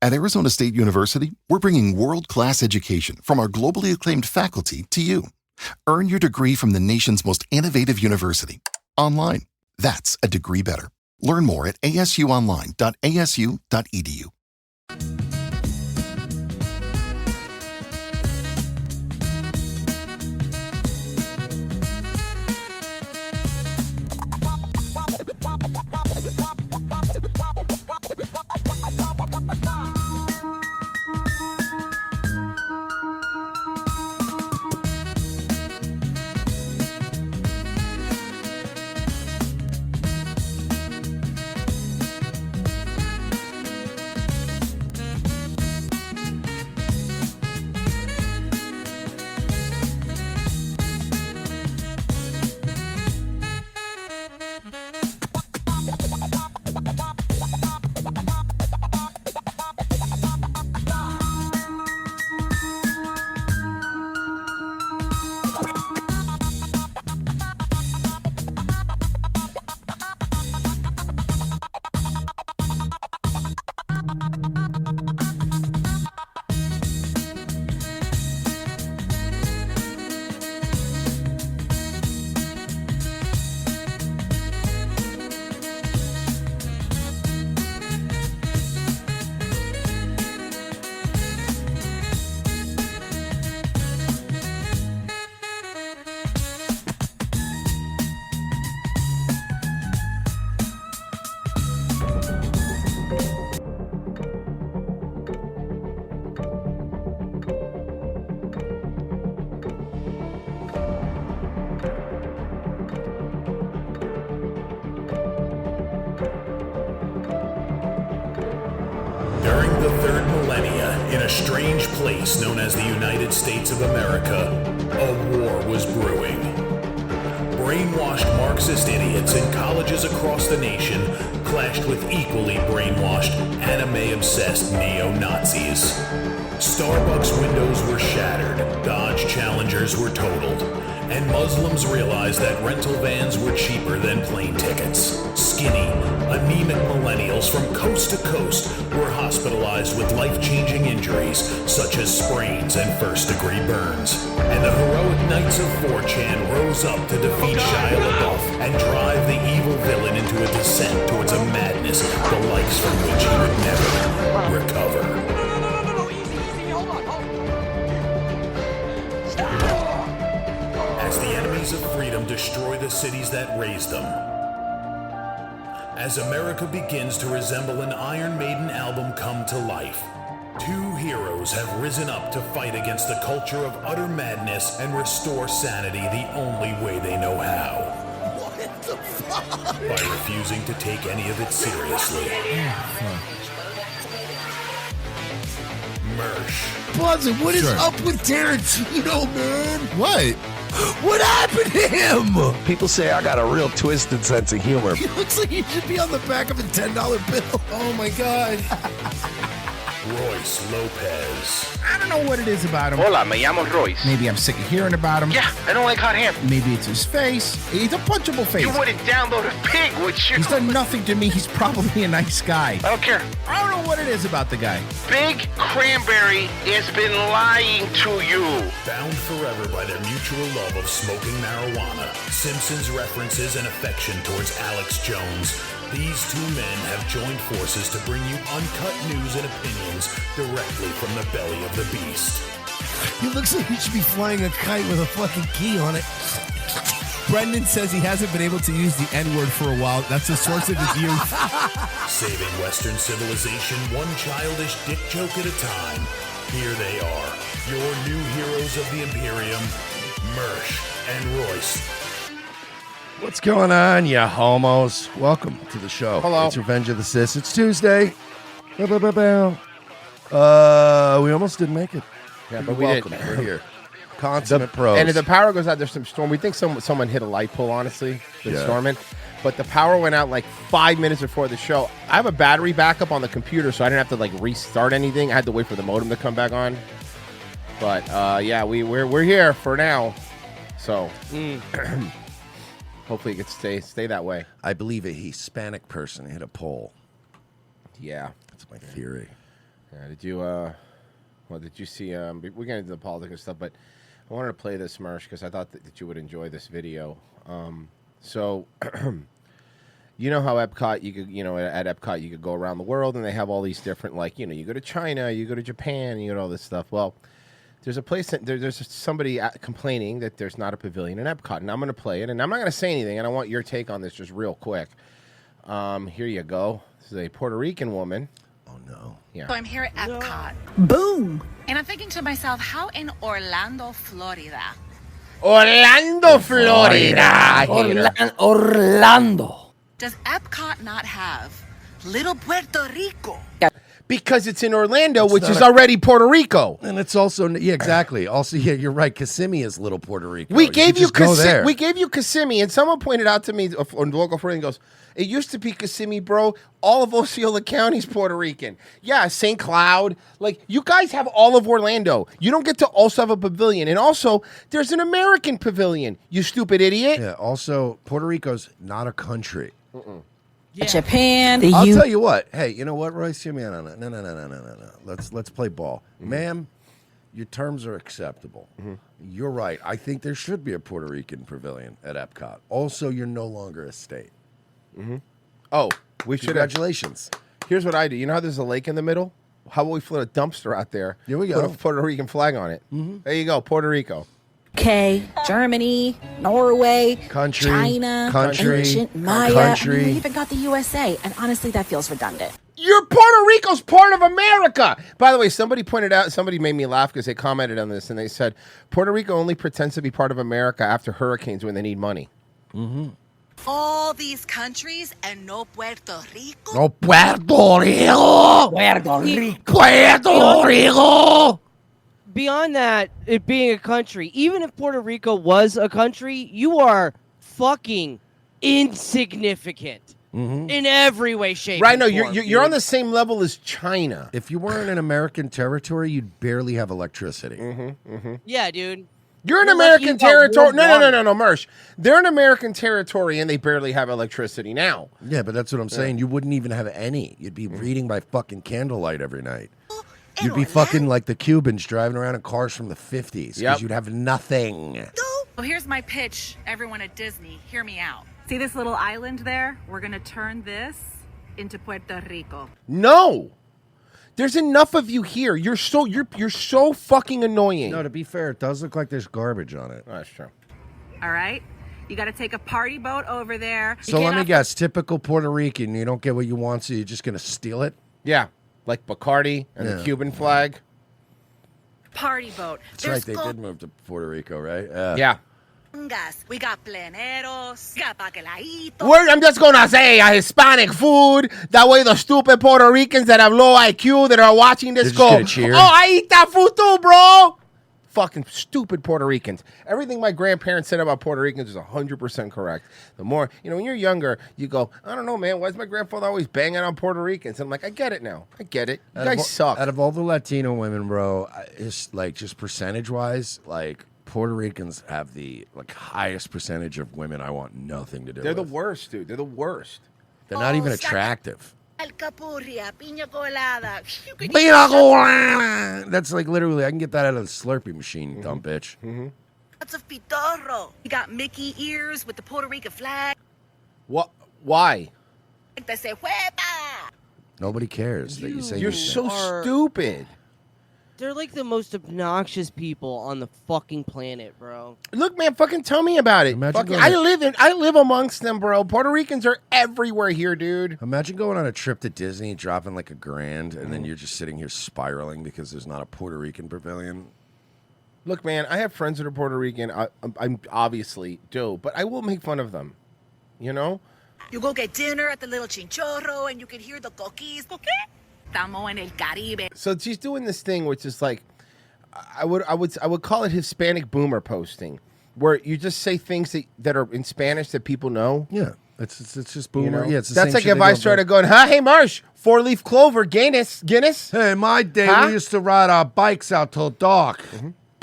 At Arizona State University, we're bringing world-class education from our globally acclaimed faculty to you. Earn your degree from the nation's most innovative university. Online. That's a degree better. Learn more at asuonline.asu.edu. During the third millennia, in a strange place known as the United States of America, a war was brewing. Brainwashed Marxist idiots in colleges across the nation clashed with equally brainwashed, anime-obsessed neo-Nazis. Starbucks windows were shattered, Dodge Challengers were totaled, and Muslims realized that rental vans were cheaper than plane tickets. Skinny, anemic millennials from coast to coast were hospitalized with life-changing injuries such as sprains and first-degree burns. And the heroic knights of 4chan rose up to defeat Shia LaBeouf and drive the evil villain into a descent towards a madness the likes from which he would never recover. As the enemies of freedom destroy the cities that raised them. As America begins to resemble an Iron Maiden album come to life, two heroes have risen up to fight against the culture of utter madness and restore sanity the only way they know how. What the fuck? By refusing to take any of it seriously. Mersh. Buzzin', what is up with Tarantino, man? What? What happened to him? People say I got a real twisted sense of humor. He looks like he should be on the back of a $10 bill. Oh my God. Royce Lopez. I don't know what it is about him. Hola, me llamo Royce. Maybe I'm sick of hearing about him. Yeah, I don't like hot hair. Maybe it's his face. He's a punchable face. You wouldn't download a pig, would you? He's done nothing to me. He's probably a nice guy. I don't care. I don't know what it is about the guy. Big Cranberry has been lying to you. Bound forever by their mutual love of smoking marijuana, Simpsons references and affection towards Alex Jones, these two men have joined forces to bring you uncut news and opinions directly from the belly of the beast. He looks like he should be flying a kite with a fucking key on it. Brendan says he hasn't been able to use the N-word for a while. That's the source of his youth. Saving Western civilization one childish dick joke at a time. Here they are, your new heroes of the Imperium, Mersh and Royce. What's going on, ya homos? Welcome to the show. Hello. It's Revenge of the Sis. It's Tuesday. We almost didn't make it. Yeah, but You're we welcome. did. We're here. Consummate pros. And if the power goes out, there's some storm. We think someone hit a light pole, honestly, the Yeah. storming. But the power went out like 5 minutes before the show. I have a battery backup on the computer, so I didn't have to like restart anything. I had to wait for the modem to come back on. But yeah, we're here for now. So hopefully it can stay that way. I believe a Hispanic person hit a pole. Yeah. That's my theory. Yeah, did you? Well, did you see? We're getting into the politics and stuff, but I wanted to play this, Mersh, because I thought that you would enjoy this video. So, you know how Epcot, you could, at Epcot, you could go around the world, and they have all these different, like, you go to China, you go to Japan, you go to all this stuff. Well, there's a place that there's somebody complaining that there's not a pavilion in Epcot, and I'm going to play it, and I'm not going to say anything, and I want your take on this just real quick. Here you go. This is a Puerto Rican woman. Oh no. Yeah. So I'm here at Epcot. Boom! And I'm thinking to myself, how in Orlando, Florida, Orlando, Florida. Orlando. does Epcot not have Little Puerto Rico? Because it's in Orlando, which not is a- already Puerto Rico. And it's also exactly. Also, yeah, you're right. Kissimmee is Little Puerto Rico. We gave you go there. we gave you Kissimmee, and someone pointed out to me, a local friend goes, "It used to be Kissimmee, bro. All of Osceola County's Puerto Rican. Yeah, St. Cloud. Like, you guys have all of Orlando. You don't get to also have a pavilion. And also, there's an American pavilion, you stupid idiot." Yeah. Also, Puerto Rico's not a country. Japan. I'll tell you what. Hey, you know what, Royce? Hear me out on that. No. Let's play ball, ma'am. Your terms are acceptable. You're right. I think there should be a Puerto Rican pavilion at Epcot. Also, you're no longer a state. Oh, we should have. Congratulations. Here's what I do. You know how there's a lake in the middle? How about we float a dumpster out there? Here we Put go. a Puerto Rican flag on it. There you go, Puerto Rico. UK, Germany, Norway, Country, China, country, ancient Maya. country. I mean, we even got the USA, and honestly, that feels redundant. Puerto Rico's part of America. By the way, somebody made me laugh because they commented on this and they said, Puerto Rico only pretends to be part of America after hurricanes when they need money. All these countries and no Puerto Rico? No, Puerto Rico. Puerto Rico. Beyond that, it being a country, even if Puerto Rico was a country, you are fucking insignificant in every way, shape, Right? and No, form, you're dude. on the same level as China. If you weren't in American territory, you'd barely have electricity. Yeah, dude. You're in You're American lucky you got territory. warm No, water. Mersh. They're in American territory and they barely have electricity now. Yeah, but that's what I'm saying. You wouldn't even have any. You'd be reading by fucking candlelight every night. You'd be fucking like the Cubans driving around in cars from the 50s because Yep. you'd have nothing. Well, here's my pitch, everyone at Disney. Hear me out. See this little island there? We're going to turn this into Puerto Rico. No. There's enough of you here. You're so fucking annoying. No, to be fair, it does look like there's garbage on it. That's true. All right? You got to take a party boat over there. So let me guess, typical Puerto Rican, you don't get what you want, so you're just going to steal it? Yeah. Like Bacardi and the Cuban flag. Party boat. That's right, they did move to Puerto Rico, right? Yeah. We got pleneros, we got bacalaíto. I'm just gonna say a Hispanic food. That way the stupid Puerto Ricans that have low IQ that are watching this They're just go, gonna cheer. "Oh, I eat that food too, bro." Fucking stupid Puerto Ricans. Everything my grandparents said about Puerto Ricans is 100% correct. The more, when you're younger, you go, "I don't know, man. Why is my grandfather always banging on Puerto Ricans?" And I'm like, I get it now. I get it. You guys suck. Out of all the Latino women, bro, it's like just percentage-wise, like Puerto Ricans have the highest percentage of women I want nothing to do They're with. the worst, dude. They're the worst. They're not even attractive. Alcapurria, piña colada. That's like literally, I can get that out of the Slurpee machine, you dumb bitch. Lots of pitorro. You got Mickey ears with the Puerto Rican flag. What? Why? Te se huepa. Nobody cares that you say You're these so things. stupid. They're like the most obnoxious people on the fucking planet, bro. Look, man, fucking tell me about it. Imagine Fucking, going I live amongst them, bro. Puerto Ricans are everywhere here, dude. Imagine going on a trip to Disney, dropping like $1,000, and then you're just sitting here spiraling because there's not a Puerto Rican pavilion. Look, man, I have friends that are Puerto Rican. I'm obviously do, but I will make fun of them. You know? You go get dinner at the little chinchorro and you can hear the coquis. ¿Coquí? Estamos en el Caribe. So she's doing this thing, which is like, I would call it Hispanic boomer posting, where you just say things that are in Spanish that people know. Yeah, it's just boomer. Yeah, it's the That's same like shit if they I go started back- going, "Huh, hey Marsh, 4-leaf clover, Guinness." Hey, in my day, Huh? we used to ride our bikes out till dark.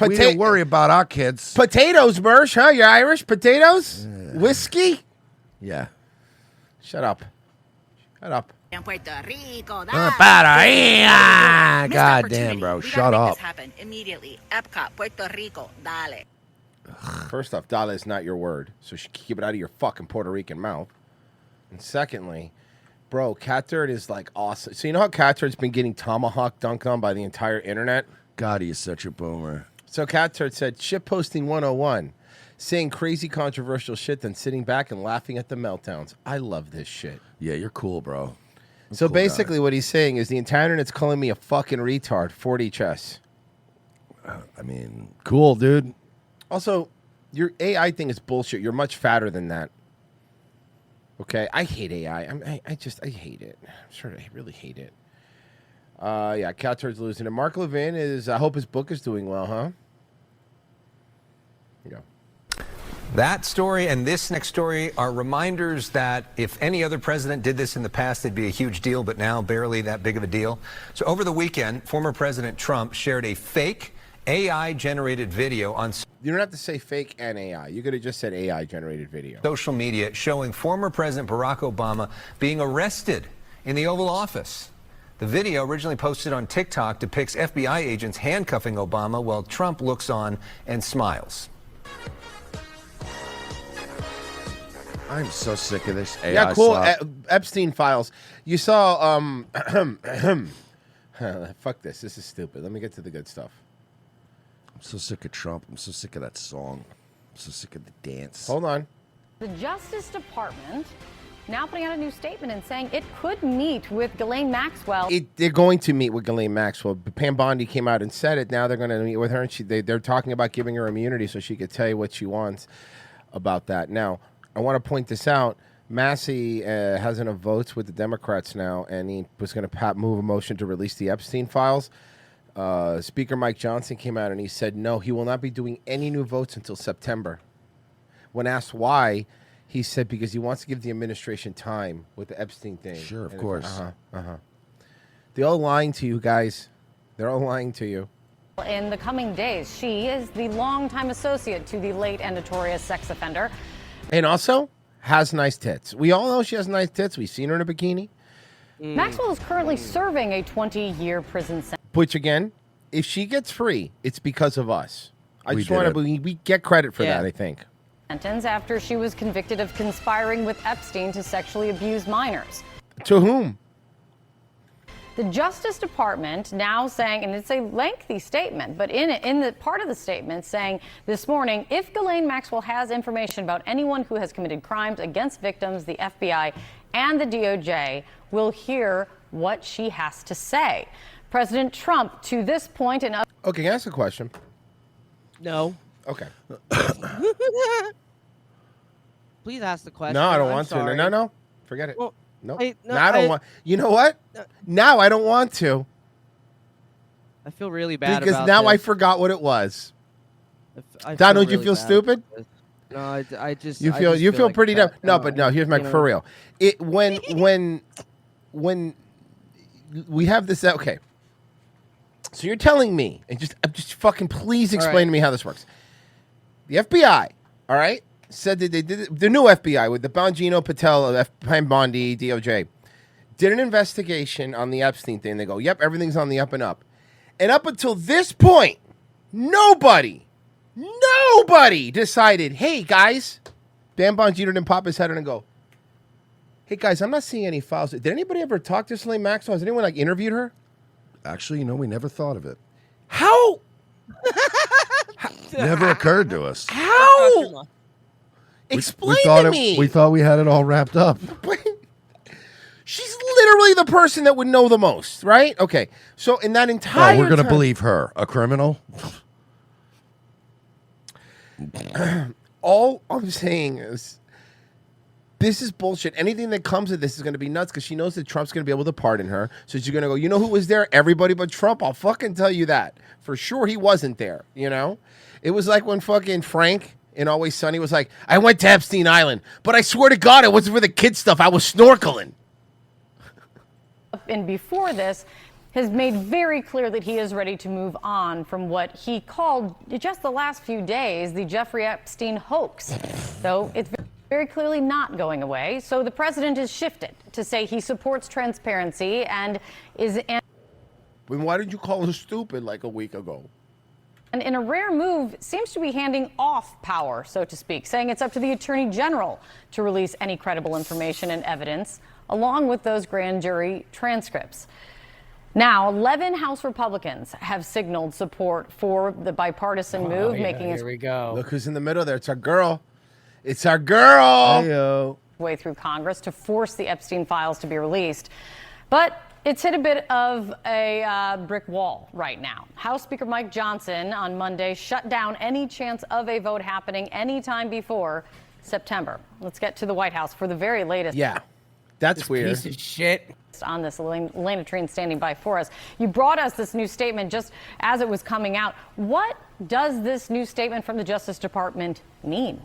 We didn't worry about our kids. Potatoes, Marsh, huh? You're Irish. Potatoes, whiskey. Yeah. Shut up. Shut up. In Puerto Rico, God damn, bro. Shut up. This happen immediately. Epcot, Puerto Rico, dale. First off, dale is not your word, so you should keep it out of your fucking Puerto Rican mouth. And secondly, bro, Cat Turd is like awesome. So you know how Cat Turd's been getting tomahawk dunked on by the entire internet? God, he is such a boomer. So Cat Turd said, shitposting 101, saying crazy controversial shit, then sitting back and laughing at the meltdowns. I love this shit. Yeah, you're cool, bro. So basically what he's saying is the entire internet's calling me a fucking retard. 40 chess. I mean, cool, dude. Also, your AI thing is bullshit. You're much fatter than that. Okay? I hate AI. I hate it. I really hate it. Yeah, Cat Turd's losing. And Mark Levin is, I hope his book is doing well, huh? Here you go. That story and this next story are reminders that if any other president did this in the past, it'd be a huge deal, but now barely that big of a deal. So over the weekend, former President Trump shared a fake AI-generated video on You don't have to say fake and AI. You could have just said AI-generated video. social media showing former President Barack Obama being arrested in the Oval Office. The video, originally posted on TikTok, depicts FBI agents handcuffing Obama while Trump looks on and smiles. I'm so sick of this AI Yeah, cool. slop. Epstein files. You saw, fuck this. This is stupid. Let me get to the good stuff. I'm so sick of Trump. I'm so sick of that song. I'm so sick of the dance. Hold on. The Justice Department now putting out a new statement and saying it could meet with Ghislaine Maxwell. They're going to meet with Ghislaine Maxwell. Pam Bondi came out and said it. Now they're going to meet with her, and they're talking about giving her immunity so she could tell you what she wants about that. Now, I want to point this out. Massey has enough votes with the Democrats now, and he was going to move a motion to release the Epstein files. Speaker Mike Johnson came out and he said no, he will not be doing any new votes until September. When asked why, he said because he wants to give the administration time with the Epstein thing. Sure, of course. They're all lying to you guys. They're all lying to you. In the coming days, she is the longtime associate to the late and notorious sex offender. And also has nice tits. We all know she has nice tits. We've seen her in a bikini. Maxwell is currently serving a 20-year prison sentence. Which again, if she gets free, it's because of us. I We just did want it. to we get credit for that, I think. After she was convicted of conspiring with Epstein to sexually abuse minors. To whom? The Justice Department now saying, and it's a lengthy statement, but in the part of the statement saying this morning, if Ghislaine Maxwell has information about anyone who has committed crimes against victims, the FBI and the DOJ will hear what she has to say. President Trump, to this point, and Okay, can I ask a question? No. Okay. Please ask the question. No, I don't I'm want sorry. to. No. Forget it. Well, No. I don't want. You know what? Now I don't want to I feel really bad because about now I this. forgot what it was. I Don, don't really you feel bad stupid? about this. No, I just. You I feel just feel like pretty dumb. crap. No, but no. Here's my you know. for real. It when we have this. Okay. So you're telling me, and just fucking please explain right. to me how this works. The FBI, all right, said that they did the new FBI with the Bongino Patel of Pam Bondi DOJ did an investigation on the Epstein thing. They go, yep, everything's on the up and up. And up until this point, nobody decided, hey guys, Dan Bongino didn't pop his head in and go, hey guys, I'm not seeing any files. Did anybody ever talk to Ghislaine Maxwell? Has anyone interviewed her? Actually, we never thought of it. How? Never occurred to us. How? Explain to me. We thought we had it all wrapped up. She's literally the person that would know the most, right? Okay. So in that entire Oh, we're going to time- believe her, a criminal? All I'm saying is this is bullshit. Anything that comes of this is going to be nuts because she knows that Trump's going to be able to pardon her. So she's going to go, you know who was there? Everybody but Trump. I'll fucking tell you that. For sure he wasn't there, you know? It was like when fucking Frank in Always Sunny was like, I went to Epstein Island, but I swear to God it wasn't for the kid stuff. I was snorkeling. and before this, has made very clear that he is ready to move on from what he called just the last few days the Jeffrey Epstein hoax. Though it's very clearly not going away. So the president has shifted to say he supports transparency and is. Then why did you call her stupid like a week ago? And in a rare move, seems to be handing off power, so to speak, saying it's up to the attorney general to release any credible information and evidence, along with those grand jury transcripts. Now, 11 House Republicans have signaled support for the bipartisan move, making its Look who's in the middle there. It's our girl. It's our girl. way through Congress to force the Epstein files to be released. But it's hit a bit of a brick wall right now. House Speaker Mike Johnson on Monday shut down any chance of a vote happening anytime before September. Let's get to the White House for the very latest. Yeah, that's weird. Piece of shit. On this, Elena Trine standing by for us. You brought us this new statement just as it was coming out. What does this new statement from the Justice Department mean?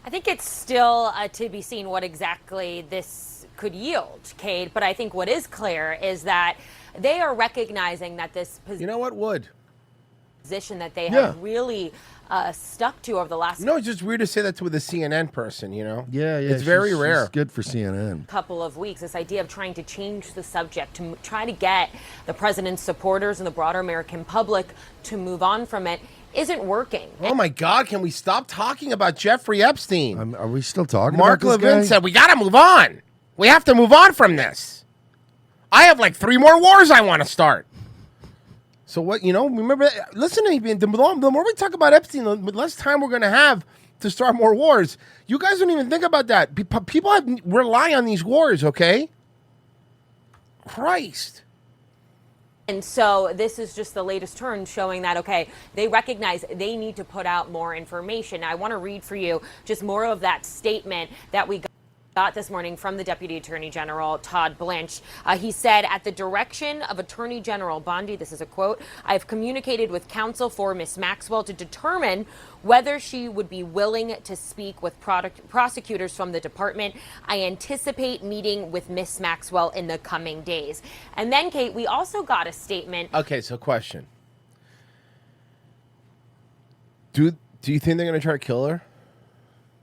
I think it's still to be seen what exactly this could yield, Kate. But I think what is clear is that they are recognizing that this You know what would? position that they have really stuck to over the last No, it's just weird to say that to the CNN person, you know? Yeah. It's very rare. She's good for CNN. couple of weeks, this idea of trying to change the subject, to try to get the president's supporters and the broader American public to move on from it, isn't working. Oh my God, can we stop talking about Jeffrey Epstein? Are we still talking Mark about this Levin guy? said, we got to move on. We have to move on from this. I have like 3 more wars I want to start. So what, remember, listen to me, the more we talk about Epstein, the less time we're going to have to start more wars. You guys don't even think about that. People rely on these wars, okay? Christ. And so this is just the latest turn showing that, okay, they recognize they need to put out more information. Now, I want to read for you just more of that statement that we got this morning from the Deputy Attorney General, Todd Blanche. He said, at the direction of Attorney General Bondi, this is a quote, I've communicated with counsel for Ms. Maxwell to determine whether she would be willing to speak with prosecutors from the department. I anticipate meeting with Ms. Maxwell in the coming days. And then, Kate, we also got a statement. Okay, so question. Do you think they're going to try to kill her?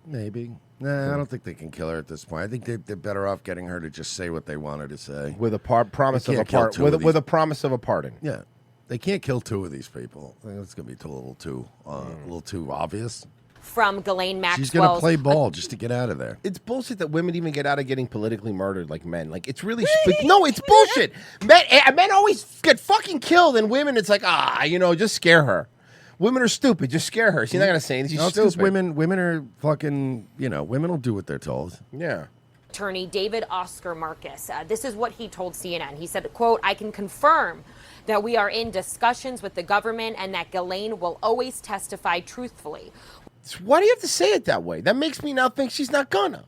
Maybe. Nah, I don't think they can kill her at this point. I think they're better off getting her to just say what they wanted to say. With a promise They of a can't kill pardon. two of With a promise of a pardon. Yeah, they can't kill 2 of these people. I think it's going to be a little too obvious. From Ghislaine Maxwell. She's going to play ball just to get out of there. It's bullshit that women even get out of getting politically murdered like men. Like, it's really... No, it's bullshit. Men always get fucking killed, and women, it's like, just scare her. Women are stupid. Just scare her. She's not going to say anything. She's because stupid. women are fucking, women will do what they're told. Yeah. Attorney David Oscar Marcus. This is what he told CNN. He said, quote, I can confirm that we are in discussions with the government and that Ghislaine will always testify truthfully. Why do you have to say it that way? That makes me now think she's not gonna.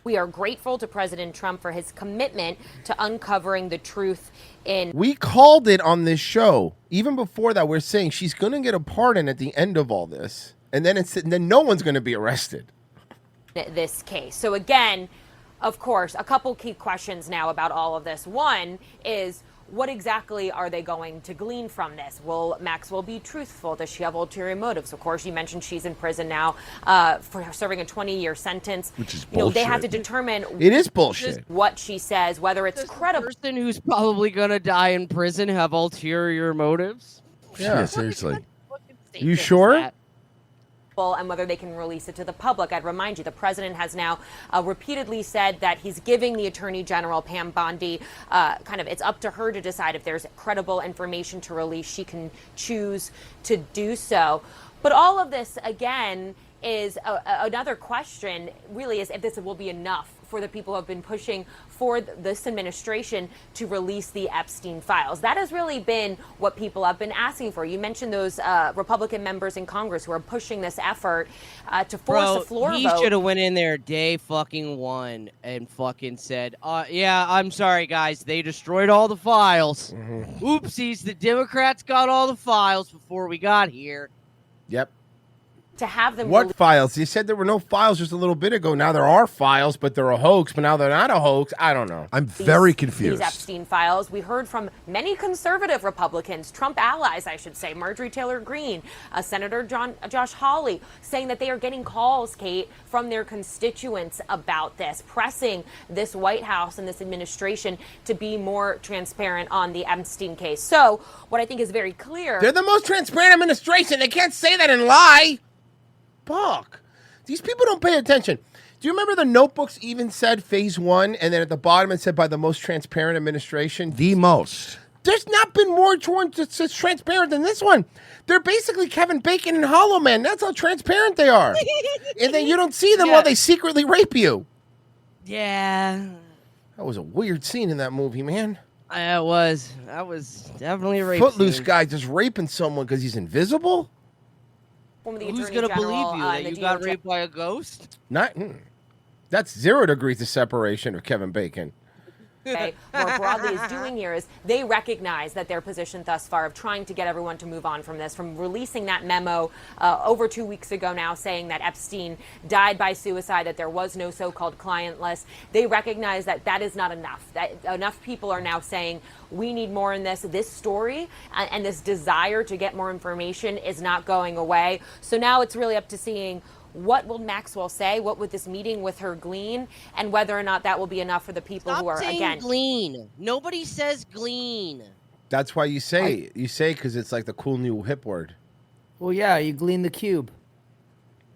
We are grateful to President Trump for his commitment to uncovering the truth in... We called it on this show. Even before that, we're saying she's going to get a pardon at the end of all this. And then no one's going to be arrested. This case. So again, of course, a couple key questions now about all of this. One is, what exactly are they going to glean from this? Will Maxwell be truthful? Does she have ulterior motives? Of course, you mentioned she's in prison now for serving a 20-year sentence. Which is bullshit. They have to determine... It is bullshit. ...what she says, whether it's credible. The person who's probably going to die in prison have ulterior motives? Yeah, seriously. You sure? And whether they can release it to the public. I'd remind you, the president has now repeatedly said that he's giving the Attorney General, Pam Bondi, it's up to her to decide if there's credible information to release. She can choose to do so. But all of this, again, is another question, really, is if this will be enough for the people who have been pushing for this administration to release the Epstein files. That has really been what people have been asking for. You mentioned those Republican members in Congress who are pushing this effort to force a floor vote. He should have went in there day fucking one and fucking said, yeah, I'm sorry, guys. They destroyed all the files. Oopsies, the Democrats got all the files before we got here. Yep. to have them What files? You said there were no files just a little bit ago. Now there are files, but they're a hoax. But now they're not a hoax. I don't know. I'm very confused. These Epstein files. We heard from many conservative Republicans, Trump allies, I should say, Marjorie Taylor Greene, Senator Josh Hawley, saying that they are getting calls, Kate, from their constituents about this, pressing this White House and this administration to be more transparent on the Epstein case. So what I think is very clear. They're the most transparent administration. They can't say that and lie. Fuck. These people don't pay attention. Do you remember the notebooks even said phase 1, and then at the bottom it said by the most transparent administration? The most. There's not been more that's transparent than this one. They're basically Kevin Bacon and Hollow Man. That's how transparent they are. And then you don't see them while they secretly rape you. Yeah. That was a weird scene in that movie, man. It was. That was definitely a rape Footloose scene. guy just raping someone because he's invisible? Who's going to believe you that you got raped by a ghost? That's 0 degrees of separation of Kevin Bacon. More broadly is doing here is they recognize that their position thus far of trying to get everyone to move on from this, from releasing that memo over 2 weeks ago now saying that Epstein died by suicide, that there was no so-called client list. They recognize that that is not enough, that enough people are now saying we need more in this story, and this desire to get more information is not going away. So now it's really up to seeing what will Maxwell say? What would this meeting with her glean? And whether or not that will be enough for the people who are, again... glean. Nobody says glean. That's why you say because it's like the cool new hip word. Well, yeah, you glean the cube.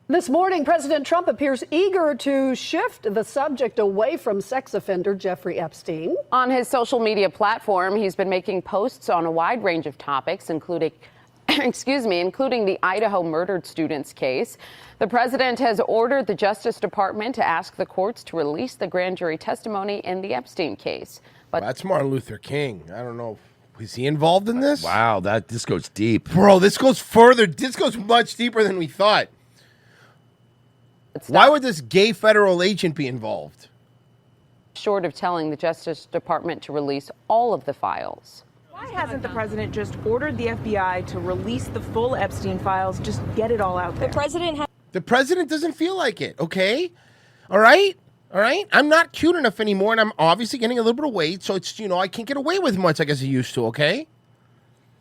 This morning, President Trump appears eager to shift the subject away from sex offender Jeffrey Epstein. On his social media platform, he's been making posts on a wide range of topics, including the Idaho murdered students case. The president has ordered the Justice Department to ask the courts to release the grand jury testimony in the Epstein case. But That's Martin Luther King. I don't know. Is he involved in this? Wow, this goes deep. Bro, this goes further. This goes much deeper than we thought. Why would this gay federal agent be involved? short of telling the Justice Department to release all of the files. Why hasn't the president just ordered the FBI to release the full Epstein files? Just get it all out there. The president doesn't feel like it, okay? All right? All right? I'm not cute enough anymore, and I'm obviously getting a little bit of weight, so it's, I can't get away with much, I guess I used to, okay?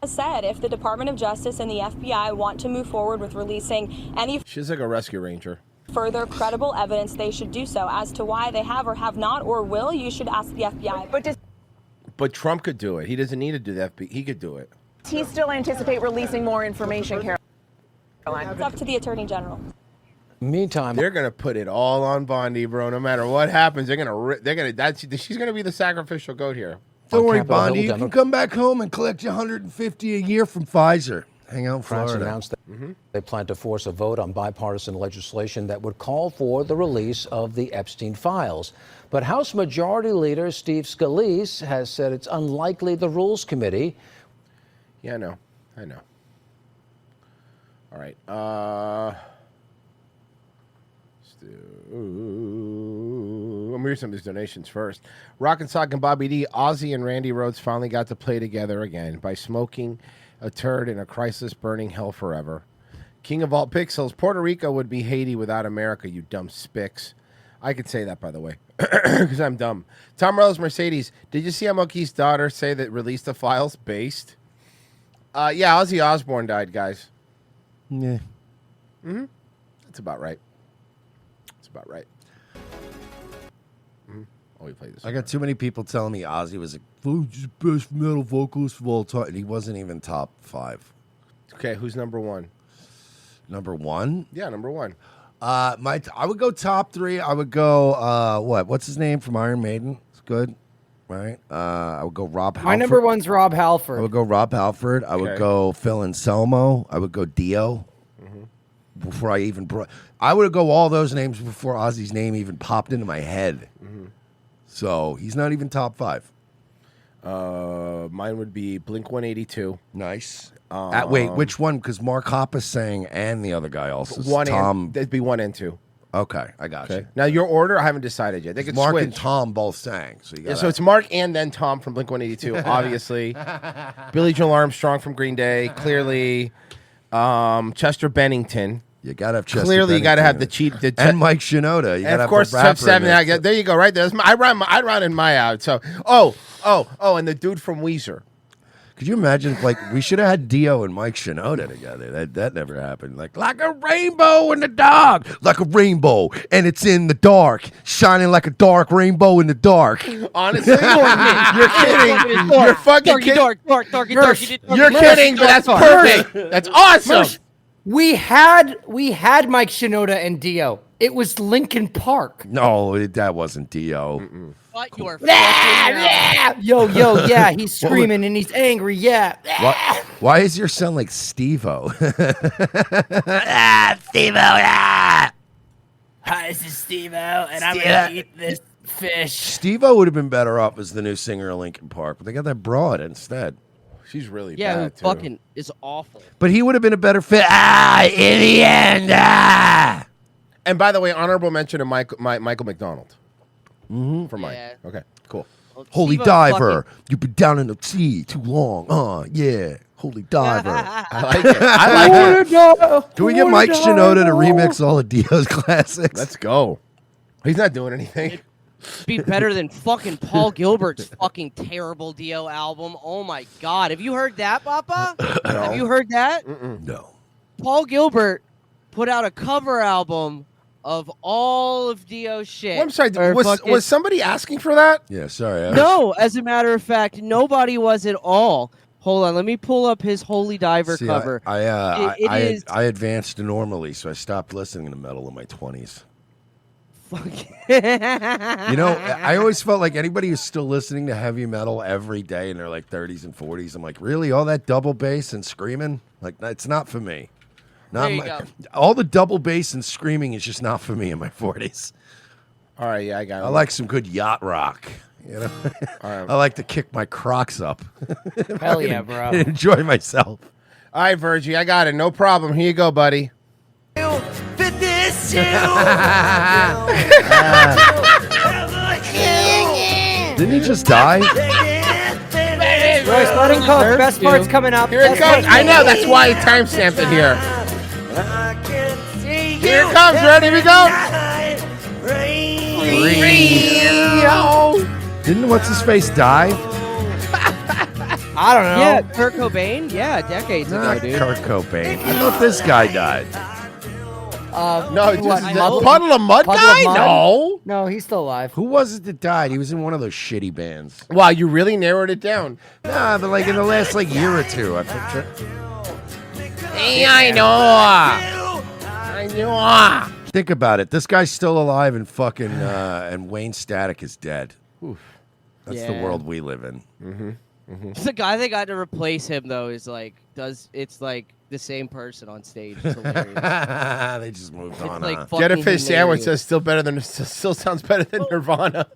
Said if the Department of Justice and the FBI want to move forward with releasing any She's like a rescue ranger. further credible evidence, they should do so. As to why they have or have not or will, you should ask the FBI. But Trump could do it. He doesn't need to do that. He could do it. Does he still anticipate releasing more information, Caroline? It's up to the Attorney General. Meantime, they're gonna put it all on Bondi, bro. No matter what happens, she's gonna be the sacrificial goat here. Don't worry, Bondi. You can come back home and collect you $150 a year from Pfizer. Hang out in France Florida. announced that they plan to force a vote on bipartisan legislation that would call for the release of the Epstein files. But House Majority Leader Steve Scalise has said it's unlikely the Rules Committee. Yeah, I know. All right. Let me read some of these donations first. Rock and Sock and Bobby D, Ozzy and Randy Rhoads finally got to play together again by smoking a turd in a Christless burning hell forever. King of all pixels, Puerto Rico would be Haiti without America, you dumb spicks. I could say that, by the way, because I'm dumb. Tom Morello's Mercedes, did you see how Monkey's daughter say that released the files based? Yeah, Ozzy Osbourne died, guys. Yeah. Mm-hmm. That's about right. That's about right. Mm-hmm. Oh, we played this. I got too many people telling me Ozzy was the best metal vocalist of all time. He wasn't even top 5. Okay, who's number 1? Number 1? Yeah, number 1. I would go top 3. I would go what's his name from Iron Maiden? It's good, right? I would go Rob Halford. My number 1's Rob Halford. I would go Rob Halford. I would go Phil Anselmo. I would go Dio. Before I even I would go all those names before Ozzy's name even popped into my head. So he's not even top 5. Mine would be Blink 182. Nice. Wait, which one? Because Mark Hoppus sang and the other guy also. That'd be 1 and 2. Okay, I got you. Now your order, I haven't decided yet. They could Mark switch. and Tom both sang. So, so it's Mark and then Tom from Blink 182, obviously. Billy Joel Armstrong from Green Day, clearly. Chester Bennington. You gotta have Chester Clearly, you gotta have Bennington. the cheat. And Mike Shinoda. You And gotta of have course, the rapper Chef 7. in there. There you go. Right there. I run in my out. So, and the dude from Weezer. Could you imagine if, like, we should have had Dio and Mike Shinoda together? That never happened. Like a rainbow in the dark, like a rainbow, and it's in the dark, shining like a dark rainbow in the dark. Honestly, you're kidding. You're fucking kidding. You're kidding, but that's perfect. That's awesome. Mersh, we had Mike Shinoda and Dio. It was Linkin Park. No, that wasn't Dio. What you are Yo, yeah, he's screaming and he's angry. Yeah. Why does your sound like Steve-O? Steve-O, yeah. Hi, this is Steve-O, and I'm gonna eat this fish. Steve-O would have been better off as the new singer of Linkin Park, but they got that broad instead. She's really Yeah, who bad, too. fucking is awful. But he would have been a better fit. In the end. And by the way, honorable mention to Michael McDonald. Mm-hmm. For Mike. Okay, cool. Holy Steve-O diver, you've been down in the sea too long. Yeah, holy diver. I like it. I like it. Can we get Mike Shinoda to remix all of Dio's classics? Let's go. He's not doing anything. Be better than fucking Paul Gilbert's fucking terrible Dio album. Oh my god. Have you heard that, Papa? No. Have you heard that? No. Paul Gilbert put out a cover album of all of Dio's shit. Well, I'm sorry. Or fucking- Was somebody asking for that? Yeah, sorry. No, as a matter of fact, nobody was at all. Hold on, let me pull up his Holy Diver See, cover. I is advanced normally, so I stopped listening to metal in my 20s. You know, I always felt like anybody who's still listening to heavy metal every day in their like 30s and 40s, I'm like, really? All that double bass and screaming? Like, it's not for me. Not There you my, go. all the double bass and screaming is just not for me in my 40s. All right, yeah, I got it. I like some good yacht rock. You know, All right. I like to kick my Crocs up. Hell yeah, bro. And enjoy myself. All right, Virgie, I got it. No problem. Here you go, buddy. Didn't he just die? Royce, let him cook. Best part's coming up. Here it Best comes. part's I know. coming That's why I timestamped it here. Here it comes. Ready? We go. Didn't what's his face die? I don't know. Yeah, Kurt Cobain? Yeah, decades Not ago, dude. Kurt Cobain. I thought this guy died. No, what, just the Puddle- Puddle of Mud Puddle guy? of Mud? No. No, he's still alive. Who was it that died? He was in one of those shitty bands. Wow, you really narrowed it down. Nah, but like in the last like year or two, I picture. I know. Think about it. This guy's still alive and fucking and Wayne Static is dead. That's the Yeah. world we live in. The guy that got to replace him though is like it's like the same person on stage. It's hilarious. They just moved It's on. like huh? Get a fucking fish sandwich. hilarious. Says still sounds better than Nirvana.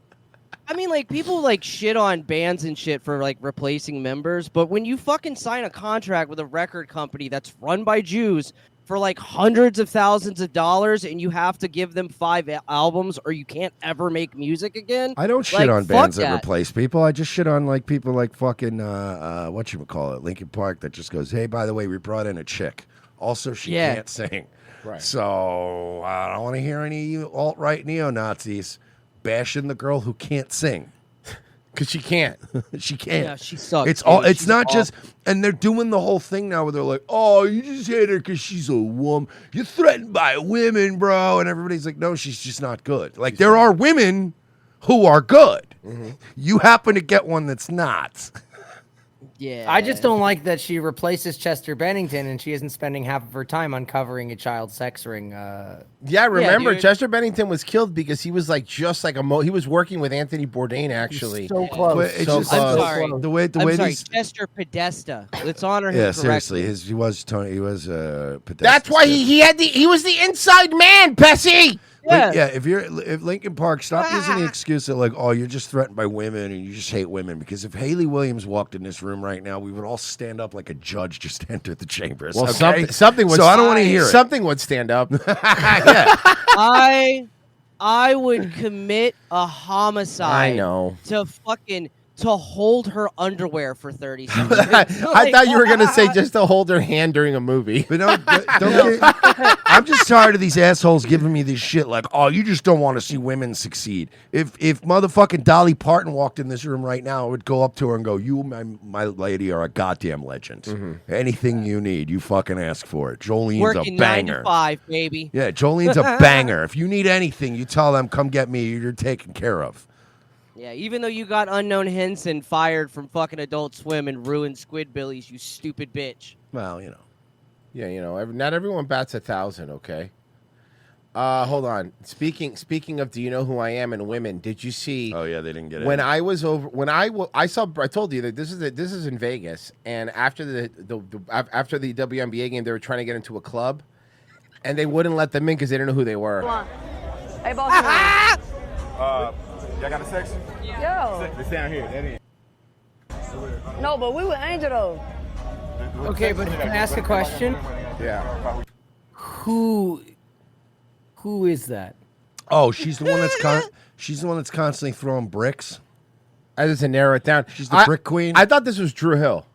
I mean, like, people, like, shit on bands and shit for, like, replacing members, but when you fucking sign a contract with a record company that's run by Jews for, like, hundreds of thousands of dollars and you have to give them 5 albums or you can't ever make music again? I don't shit like, on fuck bands that that. replace people. I just shit on like people like fucking whatchamacallit, Linkin Park that just goes, hey, by the way, we brought in a chick. Also, she Yeah. can't sing. Right. So I don't want to hear any alt-right neo-Nazis bashing the girl who can't sing. Because she can't. She can't. Yeah, she sucks. It's all. dude. It's She's not awful. just, and they're doing the whole thing now where they're like, "Oh, you just hate her because she's a woman. You're threatened by women, bro." And everybody's like, "No, she's just not good." Like there are women who are good. You happen to get one that's not. Yeah. I just don't like that she replaces Chester Bennington and she isn't spending half of her time uncovering a child sex ring. Yeah, remember dude. Chester Bennington was killed because he was like just like he was working with Anthony Bourdain actually. So close. But it's So just close. I'm sorry. the way I'm sorry, these. Chester Podesta. Let's honor him Yeah, correctly. seriously, he was Tony. He was That's why he was the inside man, Pessy. Like, yeah, if Linkin Park, stop using the excuse that like, oh, you're just threatened by women and you just hate women. Because if Haley Williams walked in this room right now, we would all stand up like a judge just entered the chambers. Well, okay? something would. So I don't want to hear it. Something would stand up. I would commit a homicide. I know. To fucking to hold her underwear for 30 seconds. I thought you were gonna say just to hold her hand during a movie. But I'm just tired of these assholes giving me this shit like, oh, you just don't want to see women succeed. If motherfucking Dolly Parton walked in this room right now, I would go up to her and go, you, my lady, are a goddamn legend. Anything you need, you fucking ask for it. Jolene's Working a banger. 9 to 5, baby. Yeah, Jolene's a banger. If you need anything, you tell them, come get me. You're taken care of. Yeah, even though you got Unknown Henson fired from fucking Adult Swim and ruined Squidbillies, you stupid bitch. Well, you know. Yeah, you know, not everyone bats 1,000. Okay. Hold on. Speaking of, do you know who I am and women? Did you see? Oh yeah, they didn't get it. When I was over, I told you that this is in Vegas, and after the WNBA game, they were trying to get into a club, and they wouldn't let them in because they didn't know who they were. Hey, boss. Y'all got a section? Yo. It's down here. That is. No, but we were Angel though. Okay, but can I ask a question? Yeah. Who is that? Oh, she's the one that's constantly throwing bricks. I just narrow it down. She's the brick queen. I thought this was Drew Hill.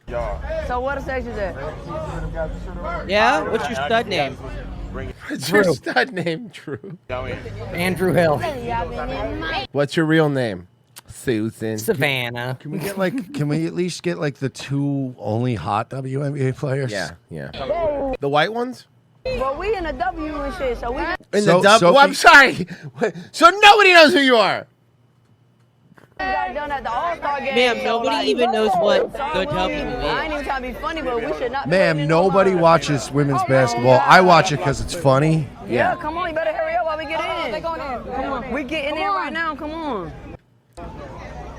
So what section is that? Yeah? What's your stud name? What's your stud name, Drew? Andrew Hill. What's your real name? Susan. Savannah. Can we at least get like the two only hot WNBA players? Yeah. The white ones? But we in the W and shit, so we. I'm sorry. So nobody knows who you are. Ma'am, nobody even knows what the W is. I ain't even trying to be funny, but we should not. Ma'am, nobody watches women's basketball. I watch it because it's funny. Yeah, come on, you better hurry up while we get in. Come on, we getting in right now. Come on.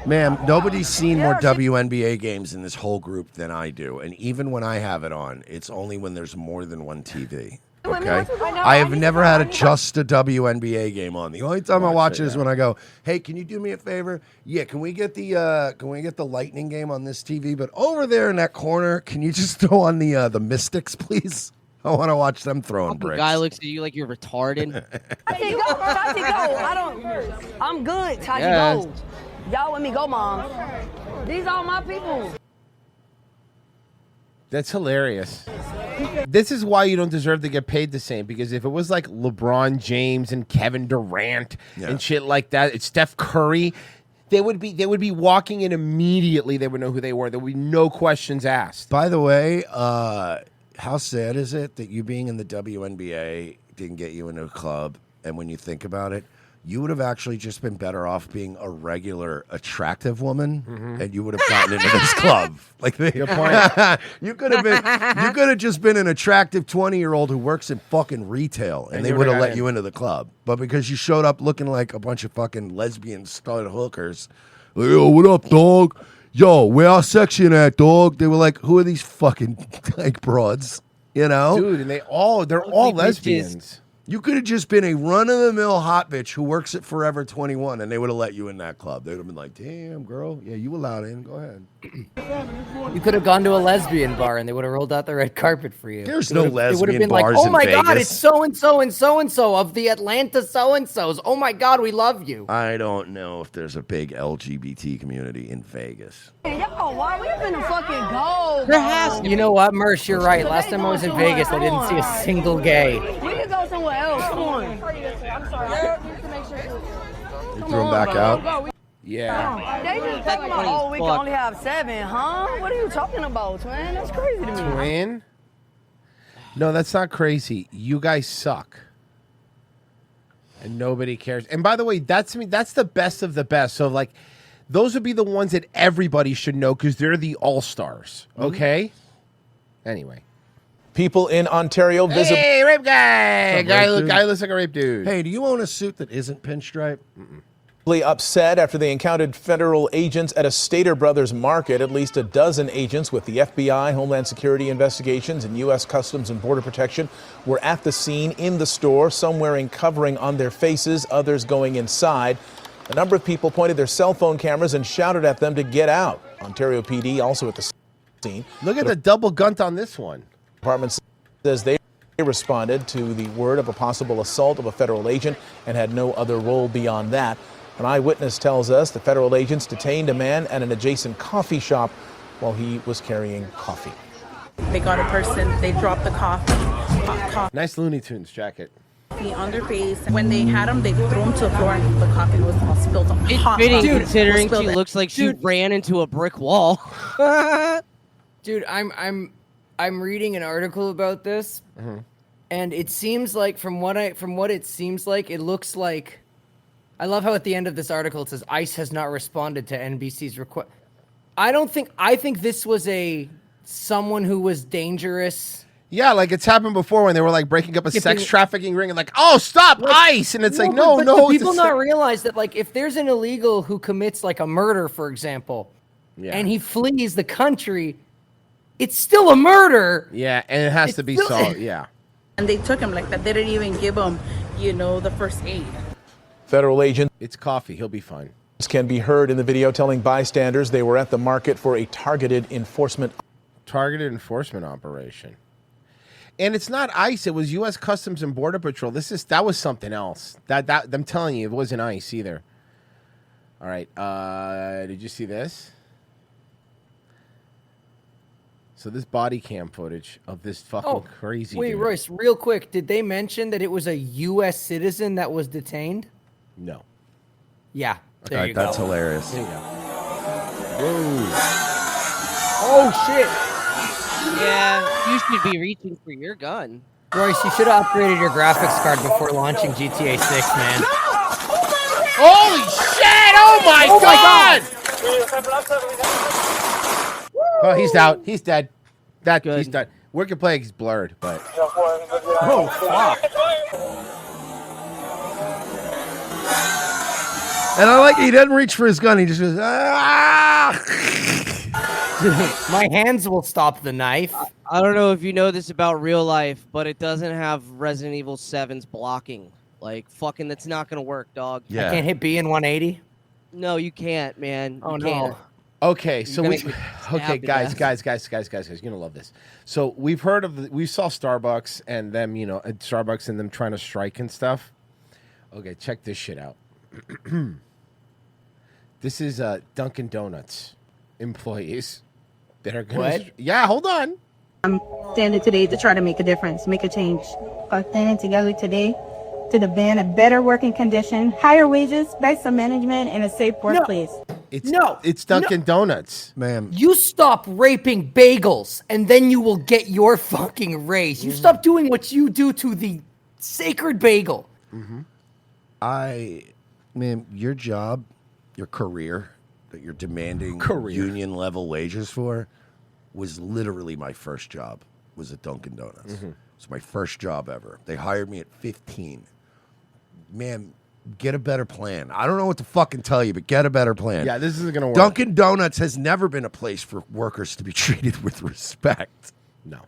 Ma'am, nobody's seen more WNBA games in this whole group than I do. And even when I have it on, it's only when there's more than one TV. Okay? I have never had just a WNBA game on. The only time I watch it is when I go, hey, can you do me a favor? Yeah, can we get the Lightning game on this TV? But over there in that corner, can you just throw on the Mystics, please? I want to watch them throwing bricks. The guy looks at you like you're retarded. Tati, go. I'm good. Tati, go. Y'all with me, go, Mom. These are my people. That's hilarious. This is why you don't deserve to get paid the same, because if it was like LeBron James and Kevin Durant and shit like that, it's Steph Curry, they would be walking in immediately. They would know who they were. There would be no questions asked. By the way, how sad is it that you being in the WNBA didn't get you into a club? And when you think about it, you would have actually just been better off being a regular attractive woman, and you would have gotten into this club. Like, good point. You could have just been an attractive 20-year-old who works in fucking retail, and they would have let you into the club. But because you showed up looking like a bunch of fucking lesbian stud hookers, like, yo, what up, dog? Yo, where our section at, dog? They were like, who are these fucking like broads? You know, dude, and they're all lesbians. You could have just been a run-of-the-mill hot bitch who works at Forever 21, and they would have let you in that club. They would have been like, damn, girl. Yeah, you allowed in. Go ahead. You could have gone to a lesbian bar, and they would have rolled out the red carpet for you. There's no lesbian It would have been bars like, oh in my God, Vegas." it's so-and-so and so-and-so of the Atlanta so-and-sos. Oh my God, we love you. I don't know if there's a big LGBT community in Vegas. Yo, why we finna fucking go? There has to. You know what, Mersh, you're right. Last time I was in Vegas, I didn't see a single gay. We can go somewhere else. Come on. You threw him back out? Yeah. They just talking about, oh, we can only have 7, huh? What are you talking about, man? That's crazy to me. Twin? No, that's not crazy. You guys suck. And nobody cares. And by the way, that's the best of the best. So, like, those would be the ones that everybody should know because they're the all-stars. Okay? Anyway. People in Ontario visit. Hey, rape guy! Guy looks like a rape dude. Hey, do you own a suit that isn't pinstripe? Upset after they encountered federal agents at a Stater Brothers market. At least a dozen agents with the FBI, Homeland Security Investigations, and U.S. Customs and Border Protection were at the scene in the store, some wearing covering on their faces, others going inside. A number of people pointed their cell phone cameras and shouted at them to get out. Ontario PD also at the scene. Look at the double gunt on this one. Department says they responded to the word of a possible assault of a federal agent and had no other role beyond that. An eyewitness tells us the federal agents detained a man at an adjacent coffee shop while he was carrying coffee. They got a person, they dropped the coffee, hot coffee Nice Looney Tunes jacket. on their face. When they had him, they threw him to the floor and the coffee was all spilled on. It's hot fitting coffee. considering Spilled she it. looks like she ran into a brick wall. Dude, I'm reading an article about this, and it seems like from what it seems like, it looks like. I love how at the end of this article it says ICE has not responded to NBC's request. I think this was someone who was dangerous. Yeah, like it's happened before when they were like breaking up a sex trafficking ring and like, oh, stop, ICE, and it's like, no. Do it's people a not realize that, like, if there's an illegal who commits like a murder, for example, and he flees the country, it's still a murder. Yeah, and it has to be solved. Yeah. And they took him like that. They didn't even give him, the first aid. Federal agents. It's coffee. He'll be fine. Can be heard in the video telling bystanders they were at the market for a targeted enforcement operation. And it's not ICE. It was U.S. Customs and Border Patrol. That was something else. That I'm telling you, it wasn't ICE either. All right. Did you see this? So this body cam footage of this fucking crazy Wait, dude. Royce, real quick, did they mention that it was a U.S. citizen that was detained? No. Yeah. There All right, you that's go. hilarious. There you go. Oh shit! Yeah, you should be reaching for your gun. Royce, you should have upgraded your graphics card before launching GTA 6, man. Holy shit! Oh my god! Oh, he's out. He's dead. He's dead. Working play, he's blurred, but. Oh fuck! And I like he doesn't reach for his gun. He just goes, ah! My hands will stop the knife. I don't know if you know this about real life, but it doesn't have Resident Evil 7's blocking. Like, fucking, that's not gonna work, dog. I can't hit B in 180. No, you can't, man. Oh, You no. can't. Okay, You're so gonna we, get okay, stabbed to guys, death. you're gonna love this. So we saw Starbucks and them, Starbucks and them trying to strike and stuff. Okay, check this shit out. This is Dunkin' Donuts employees that are gonna. What? Yeah, hold on. I'm standing today to try to make a difference, make a change. Are standing together today to demand a better working condition, higher wages, better management, and a safe workplace. It's Dunkin' Donuts, ma'am. You stop raping bagels, and then you will get your fucking raise. You stop doing what you do to the sacred bagel. Man, your job, your career that you're demanding union level wages for was literally my first job, was at Dunkin' Donuts. It's my first job ever. They hired me at 15. Man, get a better plan. I don't know what to fucking tell you, but get a better plan. Yeah, this isn't gonna work. Dunkin' Donuts has never been a place for workers to be treated with respect. No.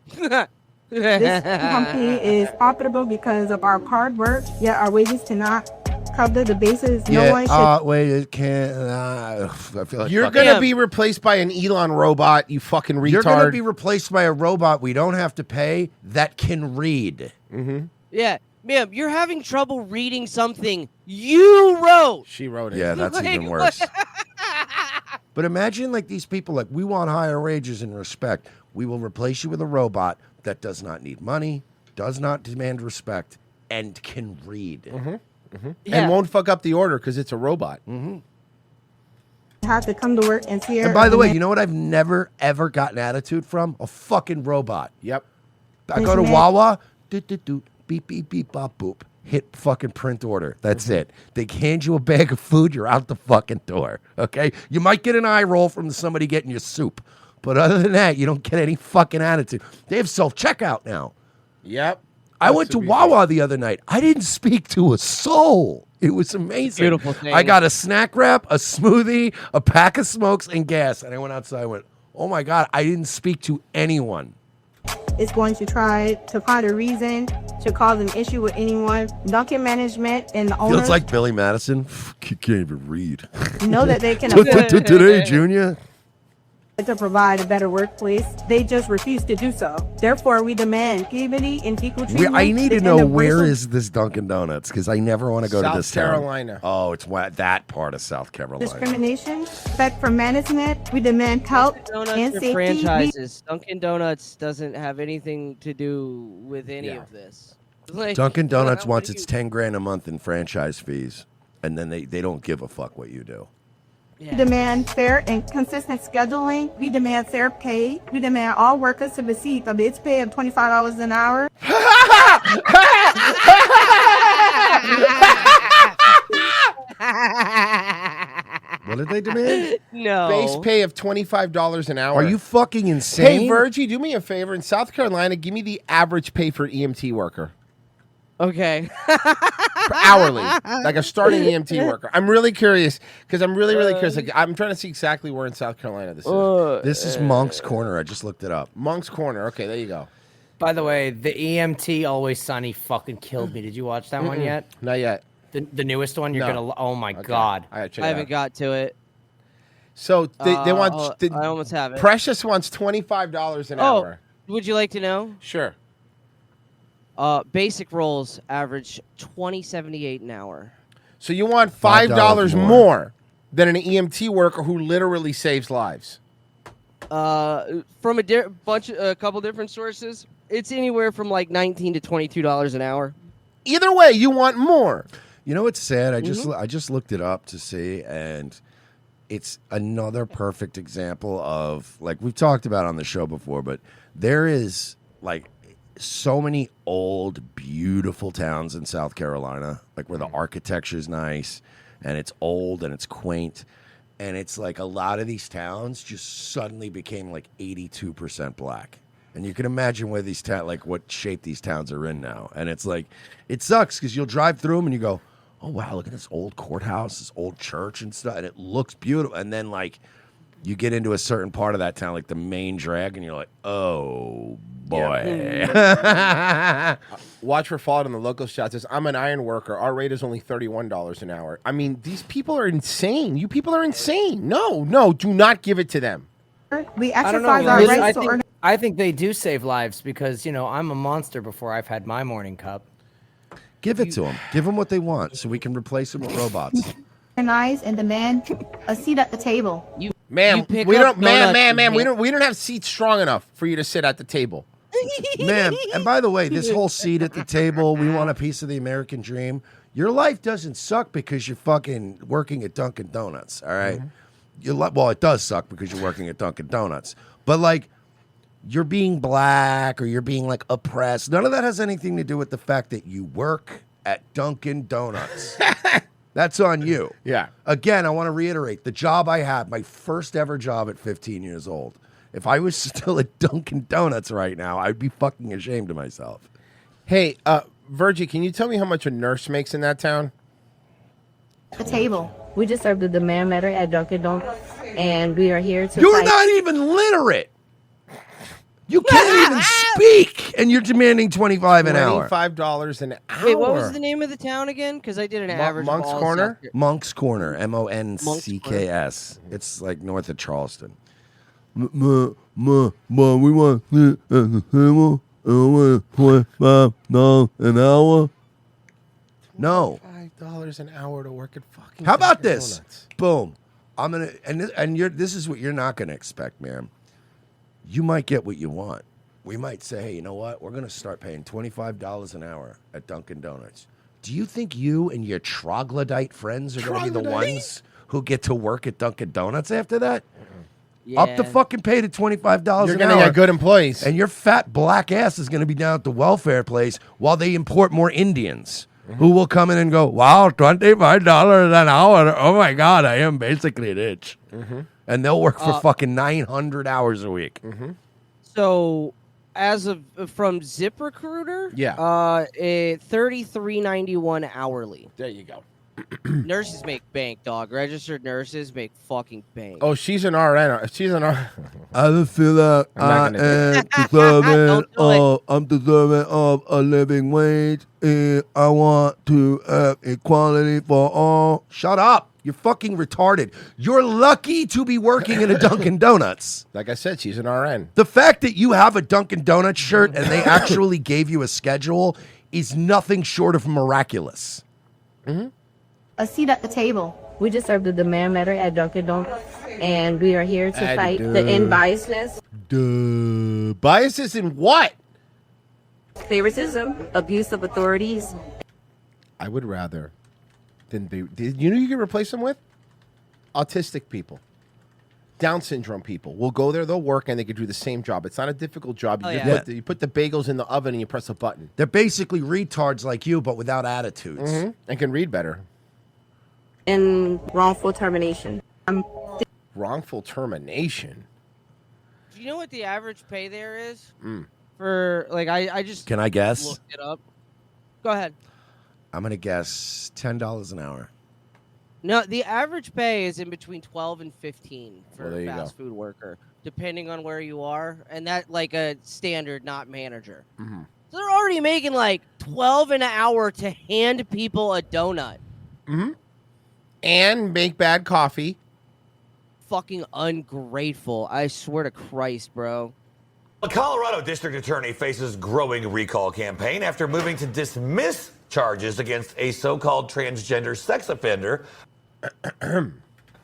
This company is profitable because of our hard work, yet our wages cannot cover the basis. No one should. Wait, it can't. I feel like You're gonna be replaced by an Elon robot. You fucking retard. You're gonna be replaced by a robot we don't have to pay that can read. Yeah, ma'am, you're having trouble reading something you wrote. She wrote it. Yeah, that's Like, even worse. But imagine like these people, like, we want higher wages and respect. We will replace you with a robot that does not need money, does not demand respect, and can read. And won't fuck up the order because it's a robot. Have to come to work and see. And by the way, you know what I've never, ever gotten attitude from? A fucking robot. Yep. I go to Wawa, doot, beep, beep, beep, bop, boop. Hit fucking print order. That's it. They hand you a bag of food, you're out the fucking door. Okay? You might get an eye roll from somebody getting your soup. But other than that, you don't get any fucking attitude. They have self-checkout now. Yep. I went to Wawa the other night. I didn't speak to a soul. It was amazing. Beautiful thing. I got a snack wrap, a smoothie, a pack of smokes, and gas. And I went outside and went, oh my God, I didn't speak to anyone. Is going to try to find a reason to cause an issue with anyone. Dunkin' management and the owners Feels like Billy Madison. You can't even read. know that they can Today, Junior. to provide a better workplace. They just refuse to do so. Therefore, we demand equity and equal treatment. I need to and know the where racial is this Dunkin' Donuts because I never want to go to South this town. Carolina. Oh, it's that part of South Carolina. discrimination, respect for management. We demand health Donuts and are safety. franchises. Dunkin' Donuts doesn't have anything to do with any of this. Like, Dunkin' Donuts what wants do its you- $10,000 a month in franchise fees, and then they don't give a fuck what you do. We demand fair and consistent scheduling. We demand fair pay. We demand all workers to receive a base pay of $25 an hour. What did they demand? No. Base pay of $25 an hour. Are you fucking insane? Hey, Virgie, do me a favor. In South Carolina, give me the average pay for EMT worker. Okay. Hourly. Like a starting EMT worker. I'm really curious because I'm really curious. Like, I'm trying to see exactly where in South Carolina this is. This is Monk's Corner. I just looked it up. Monk's Corner. Okay, there you go. By the way, the EMT Always Sunny fucking killed me. Did you watch that one Mm-mm. yet? Not yet. The newest one? You're No. gonna. Oh my Okay. god! I gotta check I it haven't out. got to it. So they want. I almost have it. Precious wants $25 an hour. Would you like to know? Sure. Basic rolls average $20.78 an hour. So you want $5 $5 more than an EMT worker who literally saves lives. From a couple different sources, it's anywhere from like $19 to $22 an hour. Either way, you want more. You know what's sad? I Mm-hmm. just looked it up to see, and it's another perfect example of, like we've talked about on the show before, but there is like so many old, beautiful towns in South Carolina, like where the architecture is nice and it's old and it's quaint. And it's like a lot of these towns just suddenly became like 82% black. And you can imagine where these like what shape these towns are in now. And it's like, it sucks because you'll drive through them and you go, oh, wow, look at this old courthouse, this old church and stuff. And it looks beautiful. And then like you get into a certain part of that town, like the main drag, and you're like, oh, boy. Watch for Fallout on the local shot says, I'm an iron worker. Our rate is only $31 an hour. I mean, these people are insane. You people are insane. No, do not give it to them. We I don't know. exercise our Liz, rights to I think they do save lives because I'm a monster before I've had my morning cup. Give it to them. Give them what they want so we can replace them with robots. organize and demand a seat at the table. Ma'am, we don't we don't have seats strong enough for you to sit at the table. Ma'am, and by the way, this whole seat at the table, we want a piece of the American dream. Your life doesn't suck because you're fucking working at Dunkin' Donuts, all right? Well, it does suck because you're working at Dunkin' Donuts. But, like, you're being black or you're being, like, oppressed. None of that has anything to do with the fact that you work at Dunkin' Donuts. That's on you. Yeah. Again, I want to reiterate, the job I had, my first ever job at 15 years old, if I was still at Dunkin' Donuts right now, I'd be fucking ashamed of myself. Hey, Virgie, can you tell me how much a nurse makes in that town? The table. We just served the demand letter at Dunkin' Donuts, and we are here to You're fight. not even literate. You can't even speak, and you're demanding $25 an hour. $25 an hour. Wait, what was the name of the town again? Because I did an average. of Monk's all Corner? South- Monk's Corner, Moncks. It's like north of Charleston. We want $25 an hour. No. $5 an hour to work at fucking. How about Dunkin' this? Donuts. Boom. I'm gonna this is what you're not gonna expect, man. You might get what you want. We might say, hey, you know what? We're gonna start paying $25 an hour at Dunkin' Donuts. Do you think you and your troglodyte friends are gonna be the ones who get to work at Dunkin' Donuts after that? Up the fucking pay to $25 You're an gonna hour. get good employees. And your fat black ass is going to be down at the welfare place while they import more Indians who will come in and go, wow, $25 an hour. Oh, my God, I am basically rich. And they'll work for fucking 900 hours a week. So, as of from ZipRecruiter, Yeah. $33.91 hourly. There you go. Nurses make bank, dog. Registered nurses make fucking bank. Oh, she's an RN. She's an RN. I just feel like I'm not gonna I'm deserving of a living wage, and I want to have equality for all. Shut up! You're fucking retarded. You're lucky to be working in a Dunkin' Donuts. Like I said, she's an RN. The fact that you have a Dunkin' Donuts shirt and they actually gave you a schedule is nothing short of miraculous. Mm-hmm. A seat at the table. We just served the demand letter at Dunkin' Donuts, and we are here to fight the unbiasedness, Biases in what? favoritism, abuse of authorities. I would rather than be. You know you can replace them with? Autistic people. Down syndrome people. We'll go there, they'll work, and they can do the same job. It's not a difficult job. You, you put the bagels in the oven and you press a button. They're basically retards like you, but without attitudes. Mm-hmm. And can read better. And wrongful termination. Wrongful termination? Do you know what the average pay there is? Mm. For, like, I just... Can I guess? Looked it up. Go ahead. I'm going to guess $10 an hour. No, the average pay is in between 12 and 15 for Well, there a you fast go. food worker, depending on where you are, and that like a standard, not manager. Mm-hmm. So they're already making like 12 an hour to hand people a donut. Mm-hmm. And make bad coffee. Fucking ungrateful. I swear to Christ, bro. A Colorado district attorney faces growing recall campaign after moving to dismiss charges against a so-called transgender sex offender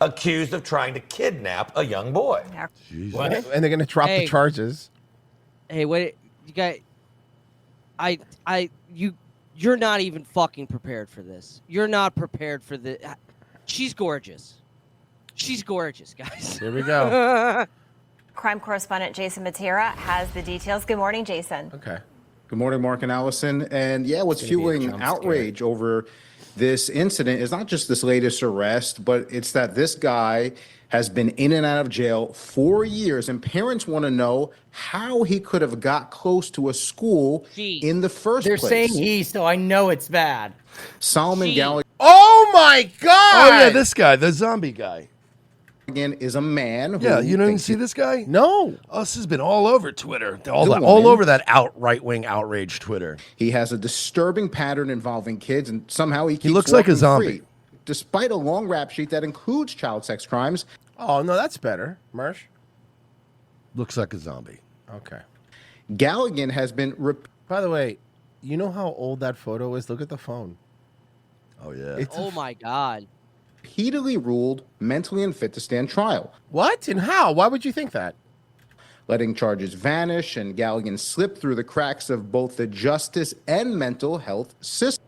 accused of trying to kidnap a young boy. What? And they're going to drop the charges. Hey, wait, you got? You're not even fucking prepared for this. You're not prepared for the. She's gorgeous. She's gorgeous, guys. Here we go. Crime correspondent Jason Matera has the details. Good morning, Jason. Okay. Good morning, Mark and Allison. And yeah, what's fueling outrage over this incident is not just this latest arrest, but it's that this guy has been in and out of jail 4 years, and parents want to know how he could have got close to a school in the first They're place. saying he, so I know it's bad. Solomon Gallagher. Oh my God! Oh, yeah, this guy, the zombie guy. Again, is a man. Who Yeah, you don't even thinks see this guy? No. Oh, this has been all over Twitter. All The all woman. over that right-wing outrage Twitter. He has a disturbing pattern involving kids, and somehow he keeps looks like a walking zombie. free, despite a long rap sheet that includes child sex crimes. Oh, no, that's better. Marsh? Looks like a zombie. Okay. Galligan has been... By the way, you know how old that photo is? Look at the phone. Oh, yeah. It's Oh my God. repeatedly ruled mentally unfit to stand trial. What? And how? Why would you think that? Letting charges vanish, and Galligan slipped through the cracks of both the justice and mental health system.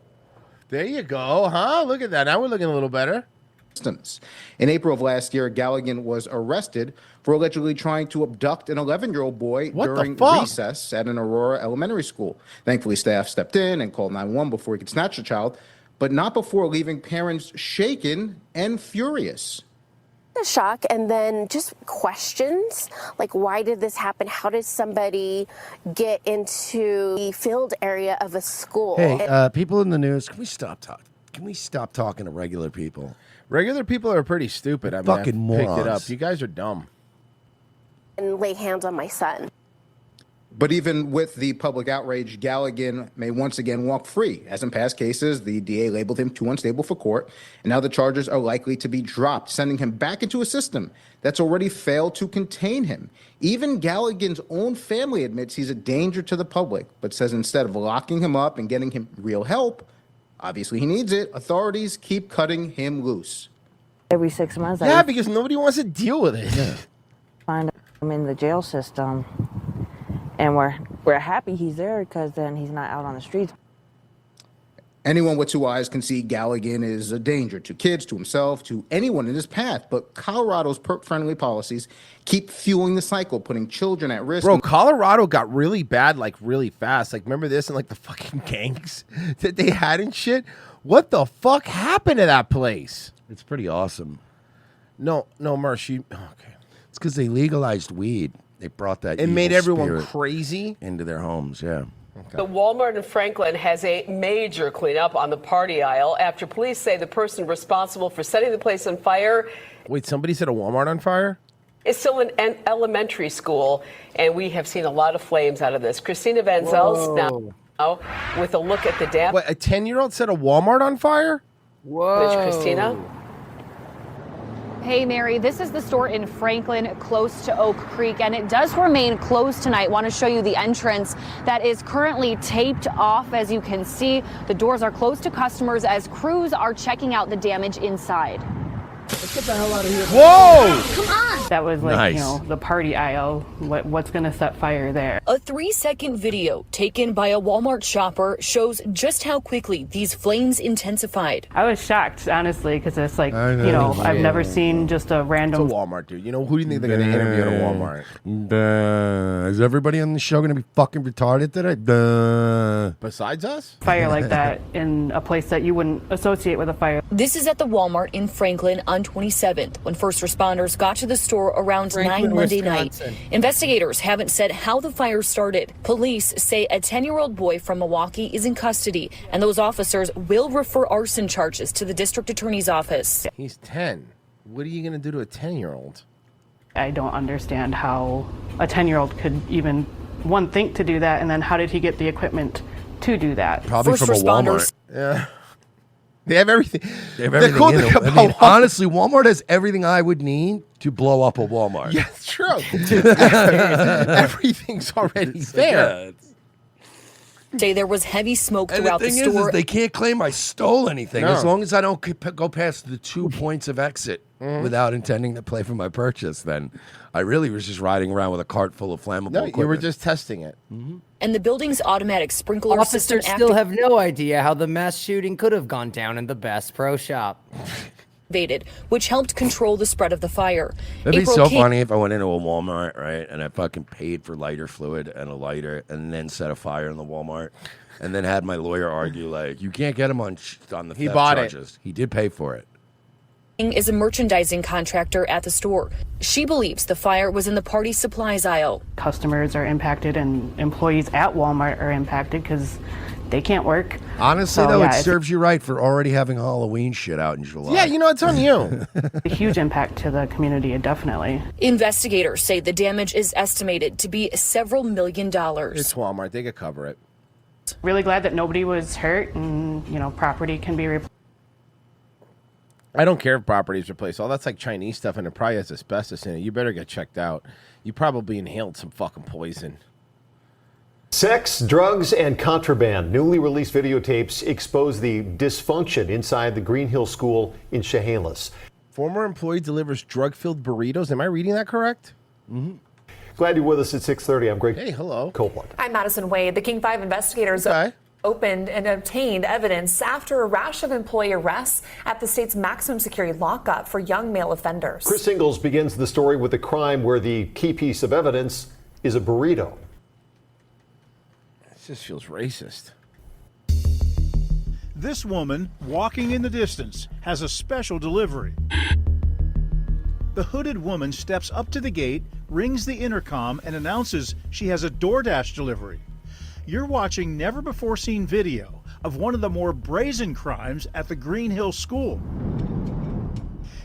There you go, huh? Look at that. Now we're looking a little better. In April of last year, Galligan was arrested for allegedly trying to abduct an 11-year-old boy What the during fuck? recess at an Aurora elementary school. Thankfully, staff stepped in and called 911 before he could snatch the child, but not before leaving parents shaken and furious. The shock and then just questions like, why did this happen? How did somebody get into the field area of a school? Hey, people in the news, can we stop talking? Can we stop talking to regular people? Regular people are pretty stupid. I mean, Fucking I've picked it morons. up. You guys are dumb. And lay hands on my son. But even with the public outrage, Galligan may once again walk free. As in past cases, the DA labeled him too unstable for court, and now the charges are likely to be dropped, sending him back into a system that's already failed to contain him. Even Galligan's own family admits he's a danger to the public, but says instead of locking him up and getting him real help, obviously he needs it, authorities keep cutting him loose. Every 6 months, Yeah, because nobody wants to deal with it. find him in the jail system, and we're happy he's there because then he's not out on the streets. Anyone with two eyes can see Galligan is a danger to kids, to himself, to anyone in his path. But Colorado's perp-friendly policies keep fueling the cycle, putting children at risk. Bro, Colorado got really bad, like, really fast. Like, remember this and, like, the fucking gangs that they had and shit? What the fuck happened to that place? It's pretty awesome. No, Marsh, okay. It's because they legalized weed. They brought that It made evil everyone spirit crazy? into their homes, yeah. The Walmart in Franklin has a major cleanup on the party aisle after police say the person responsible for setting the place on fire Wait, somebody set a Walmart on fire? is still in an elementary school, and we have seen a lot of flames out of this. Christina Van Zels now with a look at the damage. What, a 10-year-old set a Walmart on fire? Christina? Hey, Mary, this is the store in Franklin, close to Oak Creek, and it does remain closed tonight. Want to show you the entrance that is currently taped off. As you can see, the doors are closed to customers as crews are checking out the damage inside. Let's get the hell out of here. Whoa! Come on! That was like, Nice. you know, the party aisle. What's going to set fire there? A 3-second video taken by a Walmart shopper shows just how quickly these flames intensified. I was shocked, honestly, because it's like, I know. you know, I've Yeah. never seen just a random. It's a Walmart, dude. You know, who do you think they're going to interview at a Walmart? Is everybody on the show going to be fucking retarded today? Besides us? Fire like that in a place that you wouldn't associate with a fire. This is at the Walmart in Franklin on 27th when first responders got to the store around Franklin, 9 Monday Wisconsin. night. Investigators haven't said how the fire started. Police say a 10-year-old boy from Milwaukee is in custody, and those officers will refer arson charges to the district attorney's office. He's 10. What are you going to do to a 10-year-old? I don't understand how a 10-year-old could even, one, think to do that, and then how did he get the equipment to do that? Probably from a Walmart. Yeah. They have everything. They have everything cool in thing it. I about mean, Walmart- honestly, Walmart has everything I would need to blow up a Walmart. Yeah, it's true. Everything's already there. Say there was heavy smoke And throughout the the thing store. is they can't claim I stole anything No. as long as I don't go past the 2 points of exit without intending to pay for my purchase. Then I really was just riding around with a cart full of flammable No, equipment. you were just testing it. And the building's automatic sprinkler system Officers still have no idea how the mass shooting could have gone down in the Bass Pro Shop. activated, which helped control the spread of the fire. That'd be April so King- funny if I went into a Walmart, right, and I fucking paid for lighter fluid and a lighter, and then set a fire in the Walmart, and then had my lawyer argue like, you can't get him on the He theft bought it. charges. He did pay for it. is a merchandising contractor at the store. She believes the fire was in the party supplies aisle. Customers are impacted and employees at Walmart are impacted because they can't work. Honestly, So, though, yeah, it it's serves you right for already having Halloween shit out in July. Yeah, you know, it's on you. a huge impact to the community, definitely. Investigators say the damage is estimated to be several $1 million. It's Walmart. They could cover it. Really glad that nobody was hurt and, you know, property can be replaced. I don't care if property is replaced. All that's like Chinese stuff, and it probably has asbestos in it. You better get checked out. You probably inhaled some fucking poison. Sex, drugs, and contraband. Newly released videotapes expose the dysfunction inside the Green Hill School in Chehalis. Former employee delivers drug-filled burritos. Am I reading that correct? Mm-hmm. Glad you're with us at 6:30. I'm Greg. Hey, hello. Copeland. I'm Madison Wade. The King 5 investigators opened and obtained evidence after a rash of employee arrests at the state's maximum security lockup for young male offenders. Chris Ingalls begins the story with a crime where the key piece of evidence is a burrito. This just feels racist. This woman, walking in the distance, has a special delivery. The hooded woman steps up to the gate, rings the intercom, and announces she has a DoorDash delivery. You're watching never-before-seen video of one of the more brazen crimes at the Green Hill School.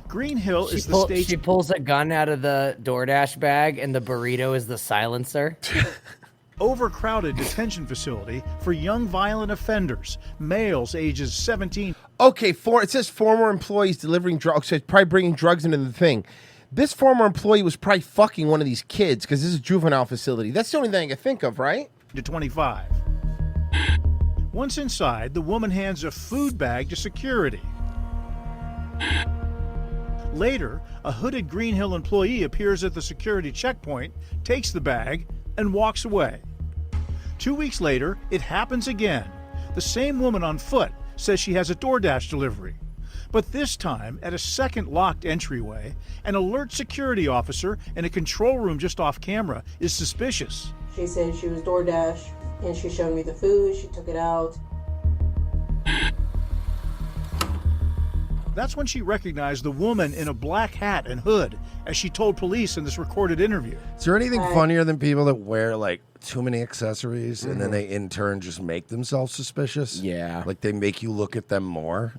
Green Hill is the state's... She pulls a gun out of the DoorDash bag, and the burrito is the silencer. overcrowded detention facility for young violent offenders, males ages 17. Okay, it says former employees delivering drugs. So it's probably bringing drugs into the thing. This former employee was probably fucking one of these kids because this is a juvenile facility. That's the only thing I can think of, right? To 25. Once inside, the woman hands a food bag to security. Later, a hooded Green Hill employee appears at the security checkpoint, takes the bag, and walks away. 2 weeks later, it happens again. The same woman on foot says she has a DoorDash delivery. But this time, at a second locked entryway, an alert security officer in a control room just off camera is suspicious. She said she was DoorDash, and she showed me the food. She took it out. That's when she recognized the woman in a black hat and hood, as she told police in this recorded interview. Is there anything funnier than people that wear like too many accessories and then they in turn just make themselves suspicious? Yeah. Like they make you look at them more?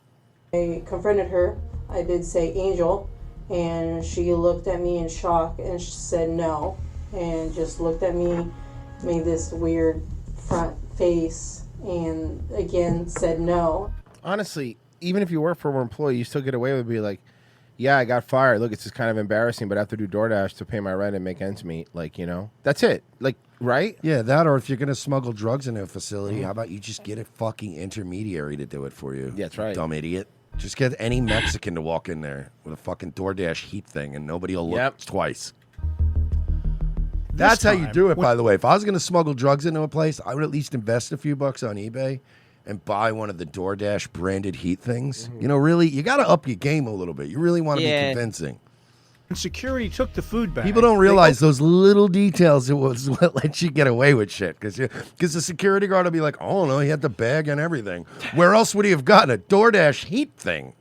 I confronted her. I did say Angel, and she looked at me in shock and she said no, and just looked at me, made this weird front face, and again said no. Honestly, even if you work for an employee, you still get away with being like, yeah, I got fired. Look, it's just kind of embarrassing, but I have to do DoorDash to pay my rent and make ends meet. Like, you know, that's it. Like, right? Yeah, that, or if you're going to smuggle drugs into a facility, how about you just get a fucking intermediary to do it for you? Yeah, that's right. Dumb idiot. Just get any Mexican to walk in there with a fucking DoorDash heat thing and nobody will look twice. That's how you do it, by the way. If I was going to smuggle drugs into a place, I would at least invest a few bucks on eBay and buy one of the DoorDash branded heat things. You know, really, you got to up your game a little bit. You really want to be convincing. And security took the food bag. People don't realize those little details. It was what lets you get away with shit. Because the security guard will be like, oh, no, he had the bag and everything. Where else would he have gotten a DoorDash heat thing?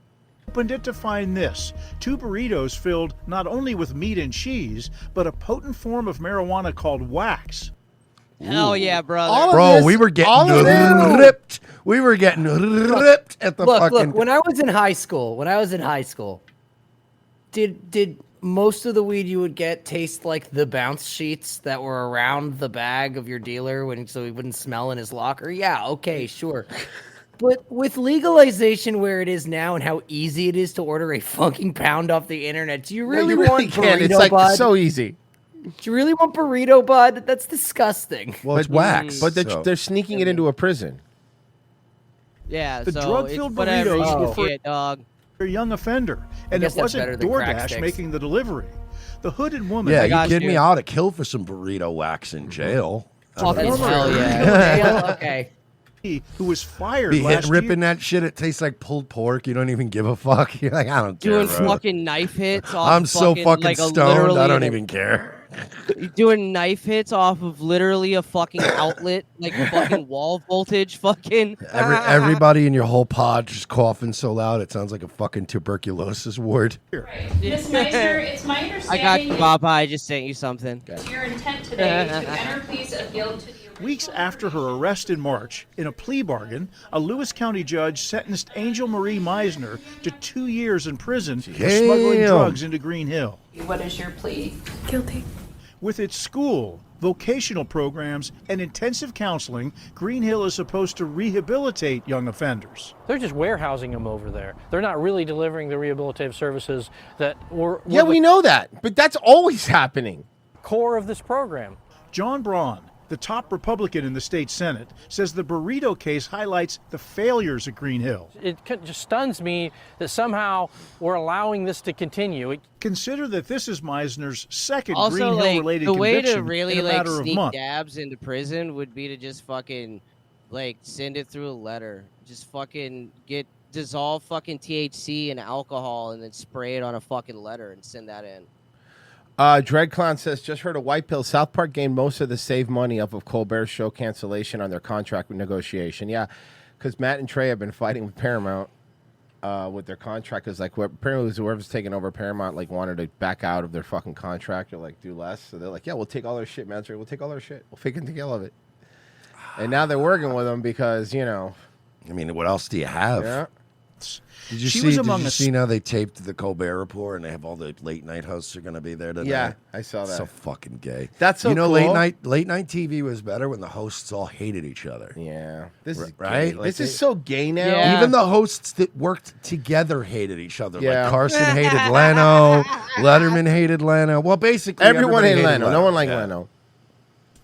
Opened it to find this: 2 burritos filled not only with meat and cheese, but a potent form of marijuana called wax. Hell yeah, brother. Bro, we were getting ripped. We were getting ripped at the fucking... Look, when I was in high school, did most of the weed you would get taste like the bounce sheets that were around the bag of your dealer so he wouldn't smell in his locker? Yeah, okay, sure. But with legalization where it is now and how easy it is to order a fucking pound off the internet, do you really want burrito It's like bud? so easy. Do you really want burrito bud? That's disgusting. Well, it's wax. But they're sneaking it into a prison. Yeah, The so drug-filled it's whatever burritos you were for get, dog. a young offender, and guess it that's better wasn't than crack DoorDash sticks. making the delivery. The hooded woman. Yeah, you kidding me? I ought to kill for some burrito wax in jail. Fucking hell yeah. Okay. Who was fired Be last ripping that shit. It tastes like pulled pork. You don't even give a fuck. You're like, I don't care. Doing bro. fucking knife hits off I'm so fucking like stoned. literally I don't a- even care. Doing knife hits off of literally a fucking outlet, like fucking wall voltage, fucking. Everybody in your whole pod just coughing so loud it sounds like a fucking tuberculosis ward. Ms. Meisner, it's my understanding I got you, Papa. I just sent you something. your intent today to enter pleas of guilt to the Weeks after her arrest in March, in a plea bargain, a Lewis County judge sentenced Angel Marie Meisner to 2 years in prison for smuggling Damn. drugs into Green Hill. What is your plea? Guilty. With its school, vocational programs, and intensive counseling, Green Hill is supposed to rehabilitate young offenders. They're just warehousing them over there. They're not really delivering the rehabilitative services that were Yeah, we know that, but that's always happening. Core of this program. John Braun, the top Republican in the state Senate, says the burrito case highlights the failures at Green Hill. It just stuns me that somehow we're allowing this to continue. Consider that this is Meisner's second Also, Green like, Hill-related the way conviction to really in a like matter of sneak months. dabs into prison would be to just fucking like send it through a letter. Just fucking dissolve fucking THC and alcohol and then spray it on a fucking letter and send that in. Dread Clown says, just heard a white pill. South Park gained most of the saved money off of Colbert's show cancellation on their contract negotiation. Yeah, because Matt and Trey have been fighting with Paramount with their contract. Because like apparently whoever's taking over Paramount like wanted to back out of their fucking contract or like do less. So they're like, yeah, we'll take all our shit, Matt. We'll take all our shit. We'll fucking take all of it. And now they're working with them because you know. I mean, what else do you have? Yeah. Did you She see? was Did among you us- see now they taped the Colbert Report and they have all the late night hosts are going to be there today? Yeah, I saw that. So fucking gay. That's so you know, cool. late night TV was better when the hosts all hated each other. Yeah, this is right. gay. This is so gay now. Yeah. Even the hosts that worked together hated each other. Yeah. Like Carson hated Leno, Letterman hated Leno. Well, basically Everyone everybody hated Leno. No one liked Yeah. Leno.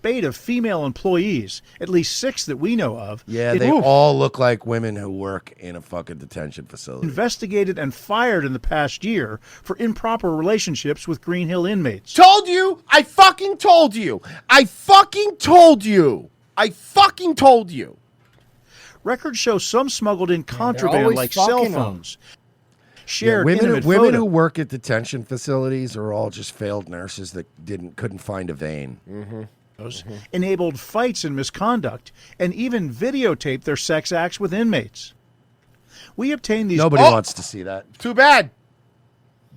Spate of female employees, at least 6 that we know of. Yeah, they all look like women who work in a fucking detention facility. Investigated and fired in the past year for improper relationships with Green Hill inmates. Told you. I fucking told you. I fucking told you. I fucking told you. Records show some smuggled in contraband always like cell fucking 'em. phones. Yeah, Shared women intimate who photos. work at detention facilities are all just failed nurses that couldn't find a vein. Enabled fights and misconduct, and even videotaped their sex acts with inmates. We obtained these. Nobody wants to see that. Too bad.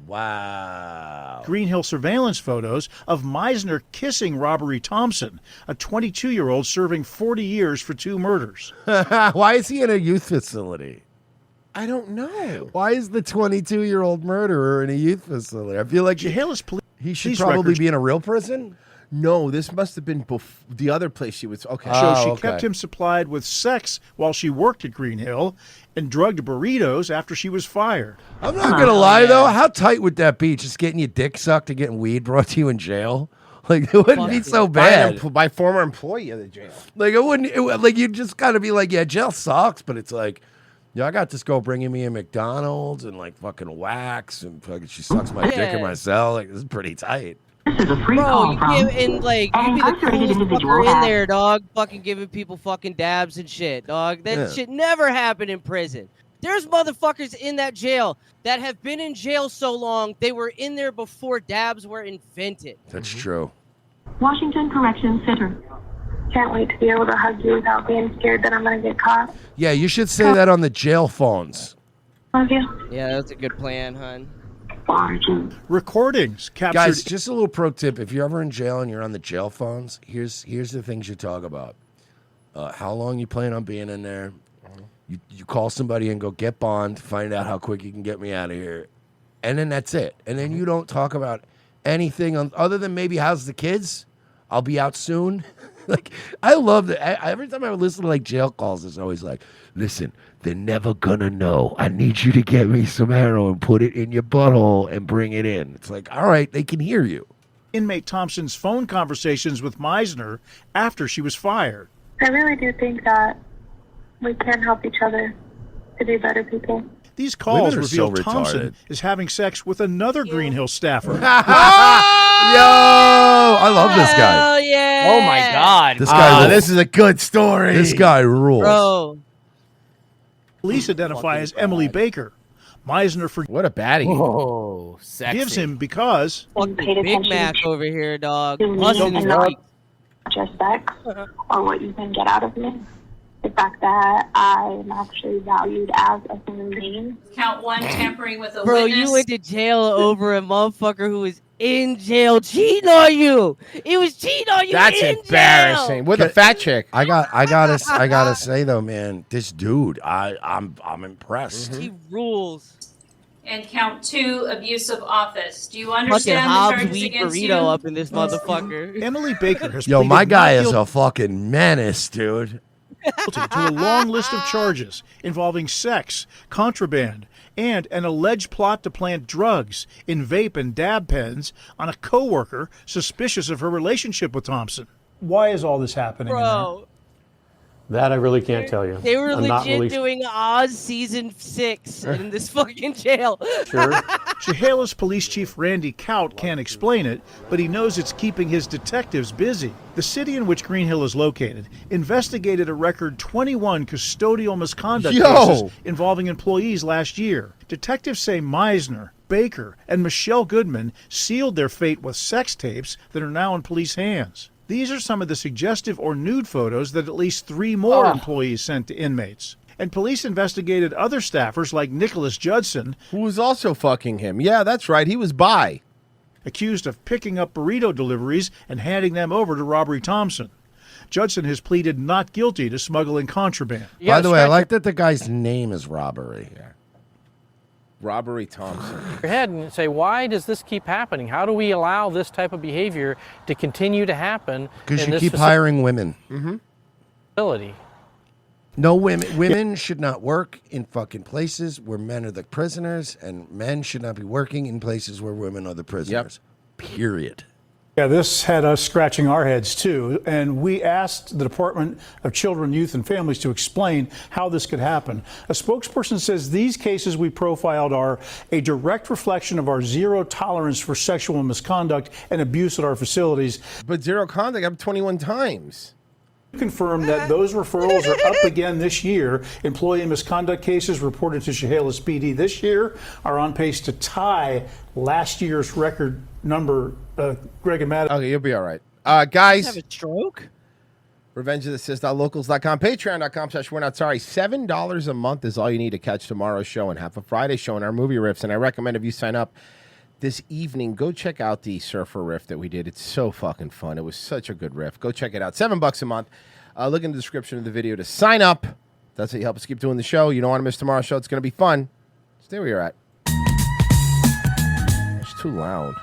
Wow. Green Hill surveillance photos of Meisner kissing Robbery Thompson, a 22-year-old serving 40 years for 2 murders. Why is he in a youth facility? I don't know. Why is the 22-year-old murderer in a youth facility? I feel like he should probably be in a real prison. No, this must have been the other place she was. Okay. So she kept him supplied with sex while she worked at Green Hill and drugged burritos after she was fired. I'm not going to lie, though. How tight would that be? Just getting your dick sucked and getting weed brought to you in jail? Like, it wouldn't be so bad. By former employee of the jail. Like, it wouldn't, like, you'd just got to be like, yeah, jail sucks, but it's like, yeah, I got this girl bringing me a McDonald's and, like, fucking wax, and fucking she sucks my dick in my cell. Like, this is pretty tight. Bro, you give and like you be the coolest fucker in there, dog. Fucking giving people fucking dabs and shit, dog. That shit never happened in prison. There's motherfuckers in that jail that have been in jail so long they were in there before dabs were invented. That's true. Washington Corrections Center. Can't wait to be able to hug you without being scared that I'm going to get caught. Yeah, you should say that on the jail phones. Love you. Yeah, that's a good plan, hun. Recordings captured. Guys, just a little pro tip: if you're ever in jail and you're on the jail phones, here's the things you talk about. How long you plan on being in there? You call somebody and go get bond, find out how quick you can get me out of here, and then that's it. And then you don't talk about anything other than maybe how's the kids. I'll be out soon. Like, I love that. Every time I would listen to like jail calls, it's always like, listen, they're never gonna know. I need you to get me some heroin, put it in your butthole, and bring it in. It's like, all right, they can hear you. Inmate Thompson's phone conversations with Meisner after she was fired. I really do think that we can help each other to be better people. These calls Women are reveal so Thompson retarded. is having sex with another Green Hill staffer. Yo, I love this guy. Oh yeah! Oh my God! This guy. This is a good story. This guy rules. Bro. Police identify as Emily Baker. Meisner what a baddie. Oh, sexy. Gives him because Fucking Big Mac over here, dog. To me Busting his and not feet. just sex or what you can get out of me. The fact that I'm actually valued as a human being. Count 1, tampering with a Bro, witness. you went to jail over a motherfucker who was in jail cheating on you. He was cheating on you. That's in embarrassing. Jail. With a fat chick. I gotta say though, man, this dude, I'm impressed. He rules. And count 2, abuse of office. Do you Fucking understand the Hobbs charges weed against burrito you? up in this motherfucker. Emily Baker has Yo, pleaded my guy not is guilty a fucking menace, dude. to a long list of charges involving sex, contraband, and an alleged plot to plant drugs in vape and dab pens on a coworker suspicious of her relationship with Thompson. Why is all this happening? Bro, That I really can't tell you. they were I'm not legit really doing Oz season 6 in this fucking jail. sure. Chehalis Police Chief Randy Kaut can't explain it, but he knows it's keeping his detectives busy. The city in which Green Hill is located investigated a record 21 custodial misconduct cases involving employees last year. Detectives say Meisner, Baker, and Michelle Goodman sealed their fate with sex tapes that are now in police hands. These are some of the suggestive or nude photos that at least 3 more employees sent to inmates. And police investigated other staffers like Nicholas Judson, who was also fucking him. Yeah, that's right. He was bi. Accused of picking up burrito deliveries and handing them over to Robbery Thompson. Judson has pleaded not guilty to smuggling contraband. By the way, I like that the guy's name is Robbery. Robbery Thompson. Your head and say, why does this keep happening? How do we allow this type of behavior to continue to happen? Because in you this keep hiring women. facility? No women. Women should not work in fucking places where men are the prisoners, and men should not be working in places where women are the prisoners. Period. Yeah, this had us scratching our heads too, and we asked the Department of Children, Youth, and Families to explain how this could happen. A spokesperson says these cases we profiled are a direct reflection of our zero tolerance for sexual misconduct and abuse at our facilities. But zero conduct up 21 times. Confirmed that those referrals are up again this year. Employee misconduct cases reported to Chehalis PD this year are on pace to tie last year's record number. Greg and Matt. Okay, you'll be all right. Guys. Have a stroke? RevengeOfTheSys.locals.com, Patreon.com/We're Not Sorry. $7 a month is all you need to catch tomorrow's show and half a Friday show and our movie riffs. And I recommend if you sign up this evening, go check out the Surfer riff that we did. It's so fucking fun. It was such a good riff. Go check it out. $7 a month. Look in the description of the video to sign up. That's how you help us keep doing the show. You don't want to miss tomorrow's show. It's going to be fun. Stay where you're at. It's too loud.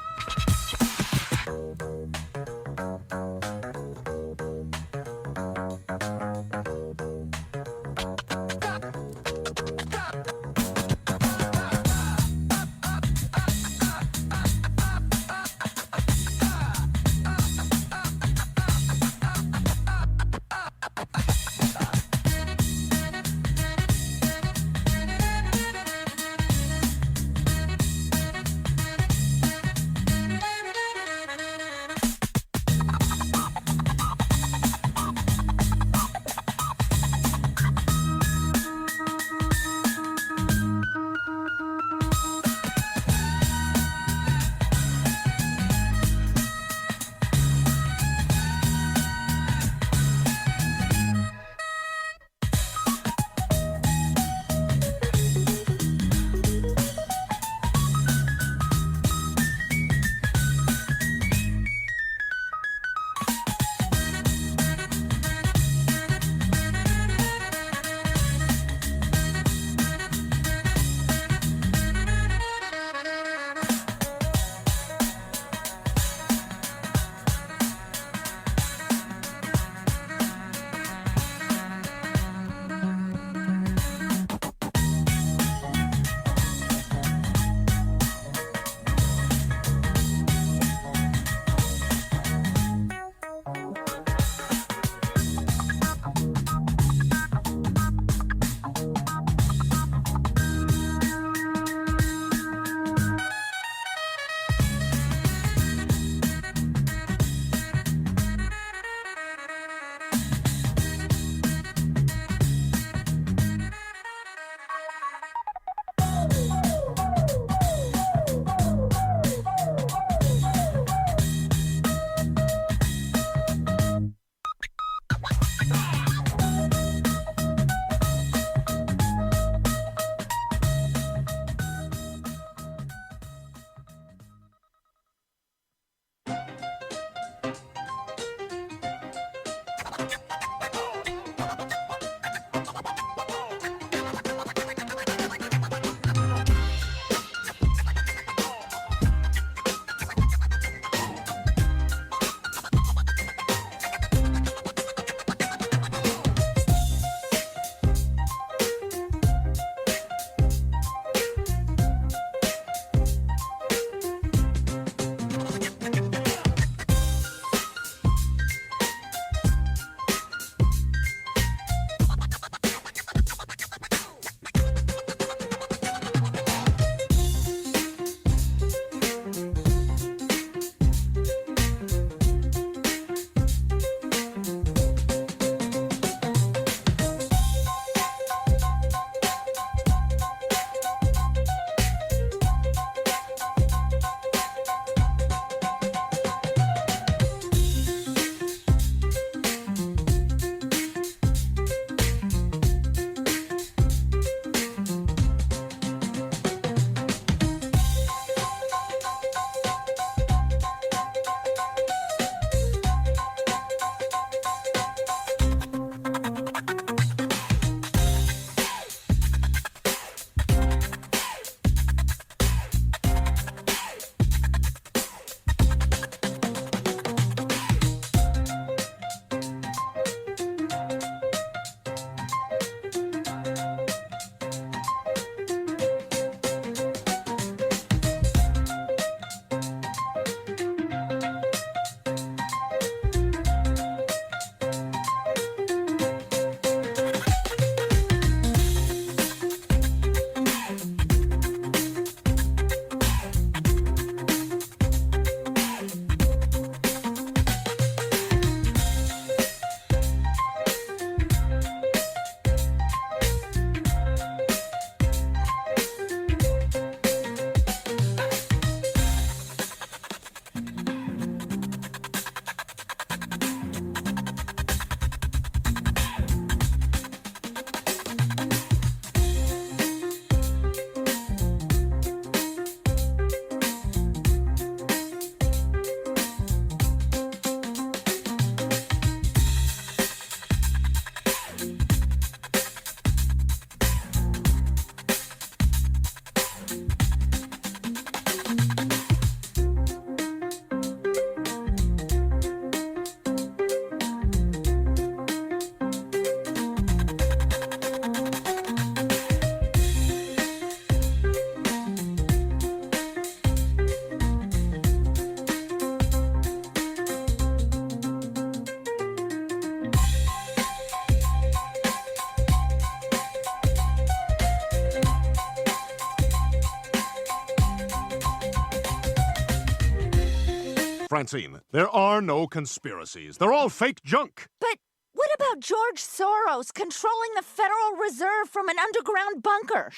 Francine, there are no conspiracies. They're all fake junk. But what about George Soros controlling the Federal Reserve from an underground bunker?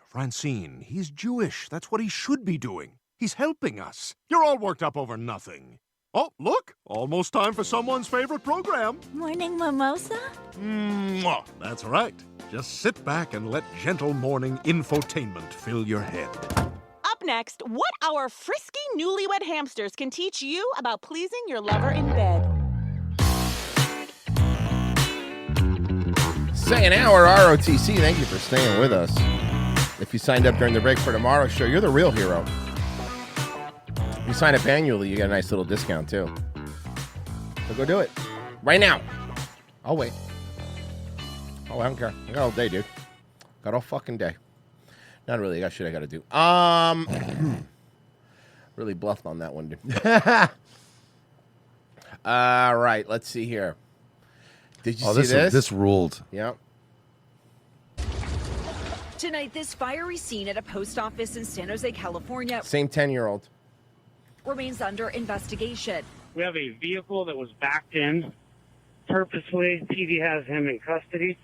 Francine, he's Jewish. That's what he should be doing. He's helping us. You're all worked up over nothing. Oh, look, almost time for someone's favorite program. Morning mimosa? Mwah. That's right. Just sit back and let gentle morning infotainment fill your head. Up next, what our frisky newlywed hamsters can teach you about pleasing your lover in bed. Second hour ROTC. Thank you for staying with us. If you signed up during the break for tomorrow's show, you're the real hero. If you sign up annually, you get a nice little discount too. So go do it right now. I'll wait. Oh, I don't care. I got all day, dude. Got all fucking day. Not really. I got shit I got to do. Really bluffed on that one, dude. All right. Let's see here. Did you see this? This ruled. Yep. Tonight, this fiery scene at a post office in San Jose, California. Same 10-year-old. Remains under investigation. We have a vehicle that was backed in purposely. PD has him in custody,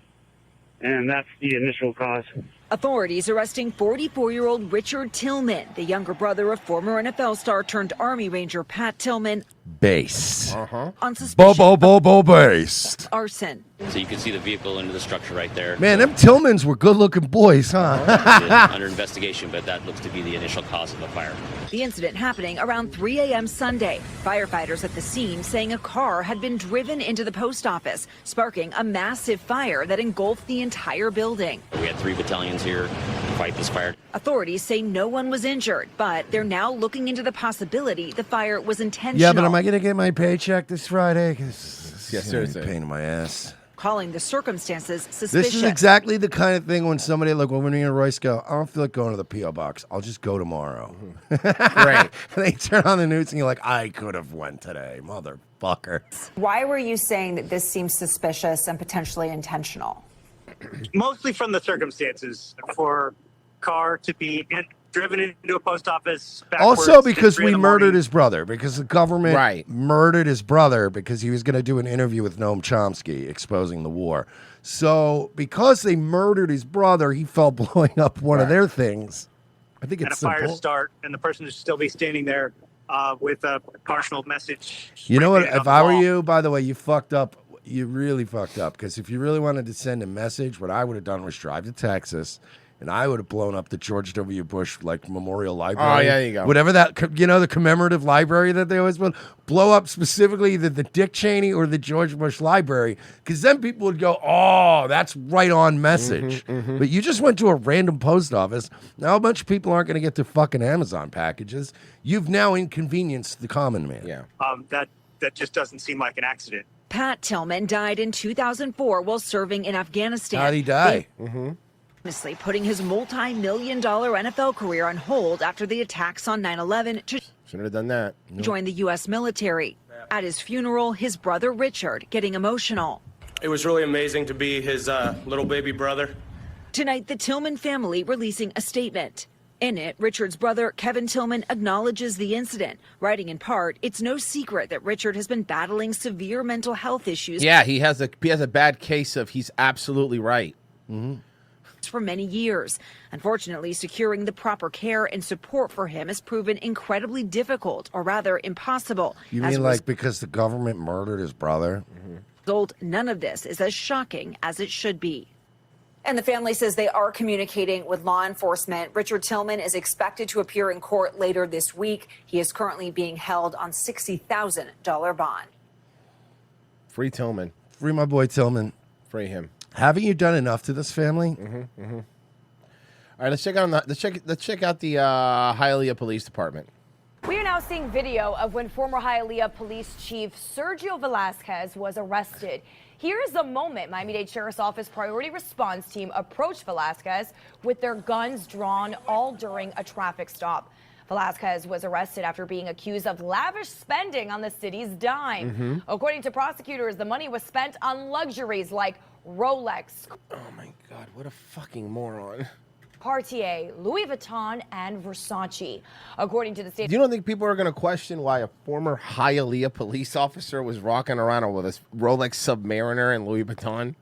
and that's the initial cause. Authorities arresting 44-year-old Richard Tillman, the younger brother of former NFL star turned Army Ranger Pat Tillman, Based. on suspicion Based. of arson. So you can see the vehicle into the structure right there. Man, them Tillmans were good-looking boys, huh? Under investigation, but that looks to be the initial cause of the fire. The incident happening around 3 a.m. Sunday. Firefighters at the scene saying a car had been driven into the post office, sparking a massive fire that engulfed the entire building. We had 3 battalions here to fight this fire. Authorities say no one was injured, but they're now looking into the possibility the fire was intentional. Yeah, but am I going to get my paycheck this Friday? Yeah, seriously. Pain in my ass. Calling the circumstances suspicious. This is exactly the kind of thing when somebody, like when me and Royce go, I don't feel like going to the P.O. box. I'll just go tomorrow. Right. And they turn on the news and you're like, I could have went today, motherfucker. Why were you saying that this seems suspicious and potentially intentional? Mostly from the circumstances. For car to be driven into a post office backwards. Also because at 3 we in the murdered morning. his brother, because the government murdered his brother because he was going to do an interview with Noam Chomsky exposing the war. So because they murdered his brother, he felt blowing up one of their things. I think And it's a fire to simple. start, and the person should still be standing there with a partial message. You know what? painted on If the I were wall. you, by the way, you fucked up. You really fucked up. Because if you really wanted to send a message, what I would have done was drive to Texas, and I would have blown up the George W. Bush Memorial Library. Oh, yeah, there you go. Whatever that, the commemorative library that they always blow up specifically either the Dick Cheney or the George Bush Library, because then people would go, "Oh, that's right on message." But you just went to a random post office. Now a bunch of people aren't going to get their fucking Amazon packages. You've now inconvenienced the common man. Yeah. That just doesn't seem like an accident. Pat Tillman died in 2004 while serving in Afghanistan. How'd he die? Honestly, putting his multi-million-dollar NFL career on hold after the attacks on 9/11 to Shouldn't have done that. join the U.S. military. At his funeral, his brother Richard getting emotional. It was really amazing to be his little baby brother. Tonight, the Tillman family releasing a statement. In it, Richard's brother, Kevin Tillman, acknowledges the incident, writing in part, "It's no secret that Richard has been battling severe mental health issues Yeah, he has a bad case of he's absolutely right. for many years. Unfortunately, securing the proper care and support for him has proven incredibly difficult, or rather impossible. You As mean a like because the government murdered his brother? result, none of this is as shocking as it should be. And the family says they are communicating with law enforcement. Richard Tillman is expected to appear in court later this week. He is currently being held on $60,000 bond. Free Tillman. Free my boy Tillman. Free him. Haven't you done enough to this family? All right, let's check out the Hialeah Police Department. We are now seeing video of when former Hialeah Police Chief Sergio Velasquez was arrested. Here is the moment Miami-Dade Sheriff's Office Priority Response Team approached Velasquez with their guns drawn, all during a traffic stop. Velasquez was arrested after being accused of lavish spending on the city's dime. According to prosecutors, the money was spent on luxuries like Rolex. Oh my God, what a fucking moron. Cartier, Louis Vuitton, and Versace. According to the state. You don't think people are going to question why a former Hialeah police officer was rocking around with a Rolex Submariner and Louis Vuitton?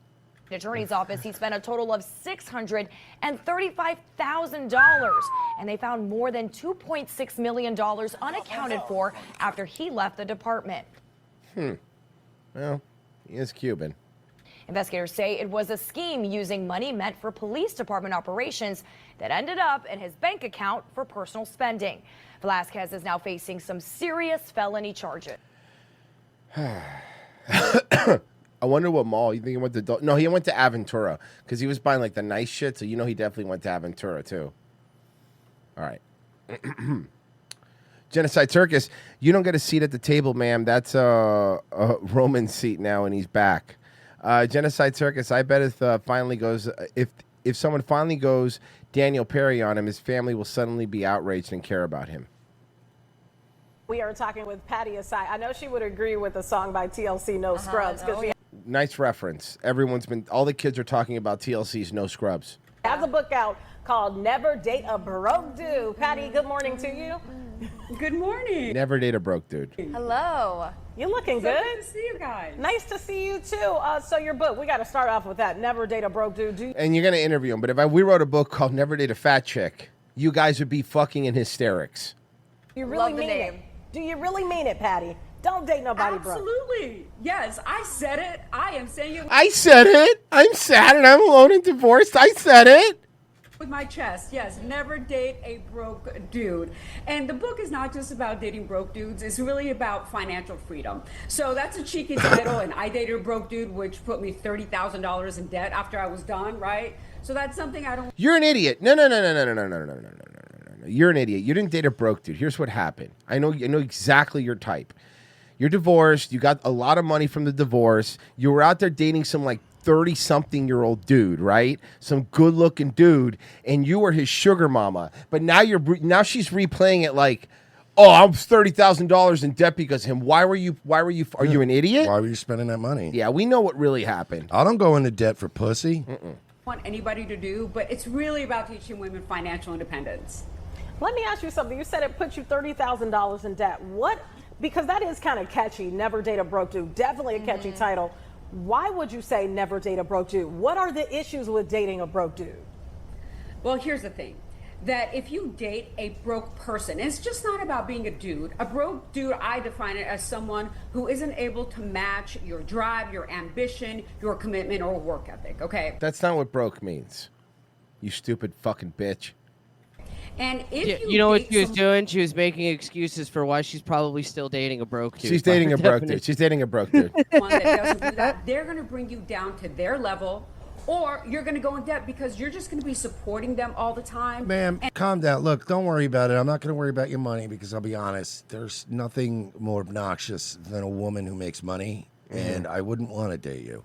Attorney's office, he spent a total of $635,000, and they found more than $2.6 million unaccounted for after he left the department. Well, he is Cuban. Investigators say it was a scheme using money meant for police department operations that ended up in his bank account for personal spending. Velasquez is now facing some serious felony charges. I wonder what mall. You think he went to? No, he went to Aventura because he was buying like the nice shit. So he definitely went to Aventura too. All right. Genocide Circus. You don't get a seat at the table, ma'am. That's a Roman seat now, and he's back. Genocide Circus. I bet if finally goes, if someone finally goes Daniel Perry on him, his family will suddenly be outraged and care about him. We are talking with Patty Asai. I know she would agree with the song by TLC, No Scrubs, because she Nice reference. All the kids are talking about TLC's No Scrubs. has a book out called Never Date a Broke Dude. Patty, good morning to you. Good morning. Never date a broke dude. Hello. You looking So good? good to see you guys. Nice to see you too. So your book, we got to start off with that. Never Date a Broke Dude. And you're going to interview him. But if we wrote a book called Never Date a Fat Chick, you guys would be fucking in hysterics. You really mean it? Do you really mean it, Patty? Don't date nobody broke. Absolutely. Yes, I said it. I am saying it I said it. I'm sad and I'm alone and divorced. I said it. with my chest. Yes, never date a broke dude. And the book is not just about dating broke dudes. It's really about financial freedom. So that's a cheeky title. And I dated a broke dude, which put me $30,000 in debt after I was done, right? So that's something I don't... You're an idiot. No. You're an idiot. You didn't date a broke dude. Here's what happened. I know exactly your type. You're divorced. You got a lot of money from the divorce. You were out there dating some like 30-something-year-old dude, right? Some good-looking dude, and you were his sugar mama. But now she's replaying it like, oh, I'm $30,000 in debt because of him. Are you an idiot? Why were you spending that money? Yeah, we know what really happened. I don't go into debt for pussy. want anybody to do, but it's really about teaching women financial independence. Let me ask you something. You said it put you $30,000 in debt. What? Because that is kind of catchy. Never date a broke dude. Definitely a catchy title. Why would you say never date a broke dude? What are the issues with dating a broke dude? Well, here's the thing. That if you date a broke person, it's just not about being a dude. A broke dude, I define it as someone who isn't able to match your drive, your ambition, your commitment, or work ethic, okay? That's not what broke means. You stupid fucking bitch. And if You know what she was doing? She was making excuses for why she's probably still dating a broke dude. She's dating a broke dude. She's dating a broke dude. someone that doesn't do that, they're going to bring you down to their level, or you're going to go in debt because you're just going to be supporting them all the time. Ma'am, calm down. Look, don't worry about it. I'm not going to worry about your money because I'll be honest, there's nothing more obnoxious than a woman who makes money, and I wouldn't want to date you.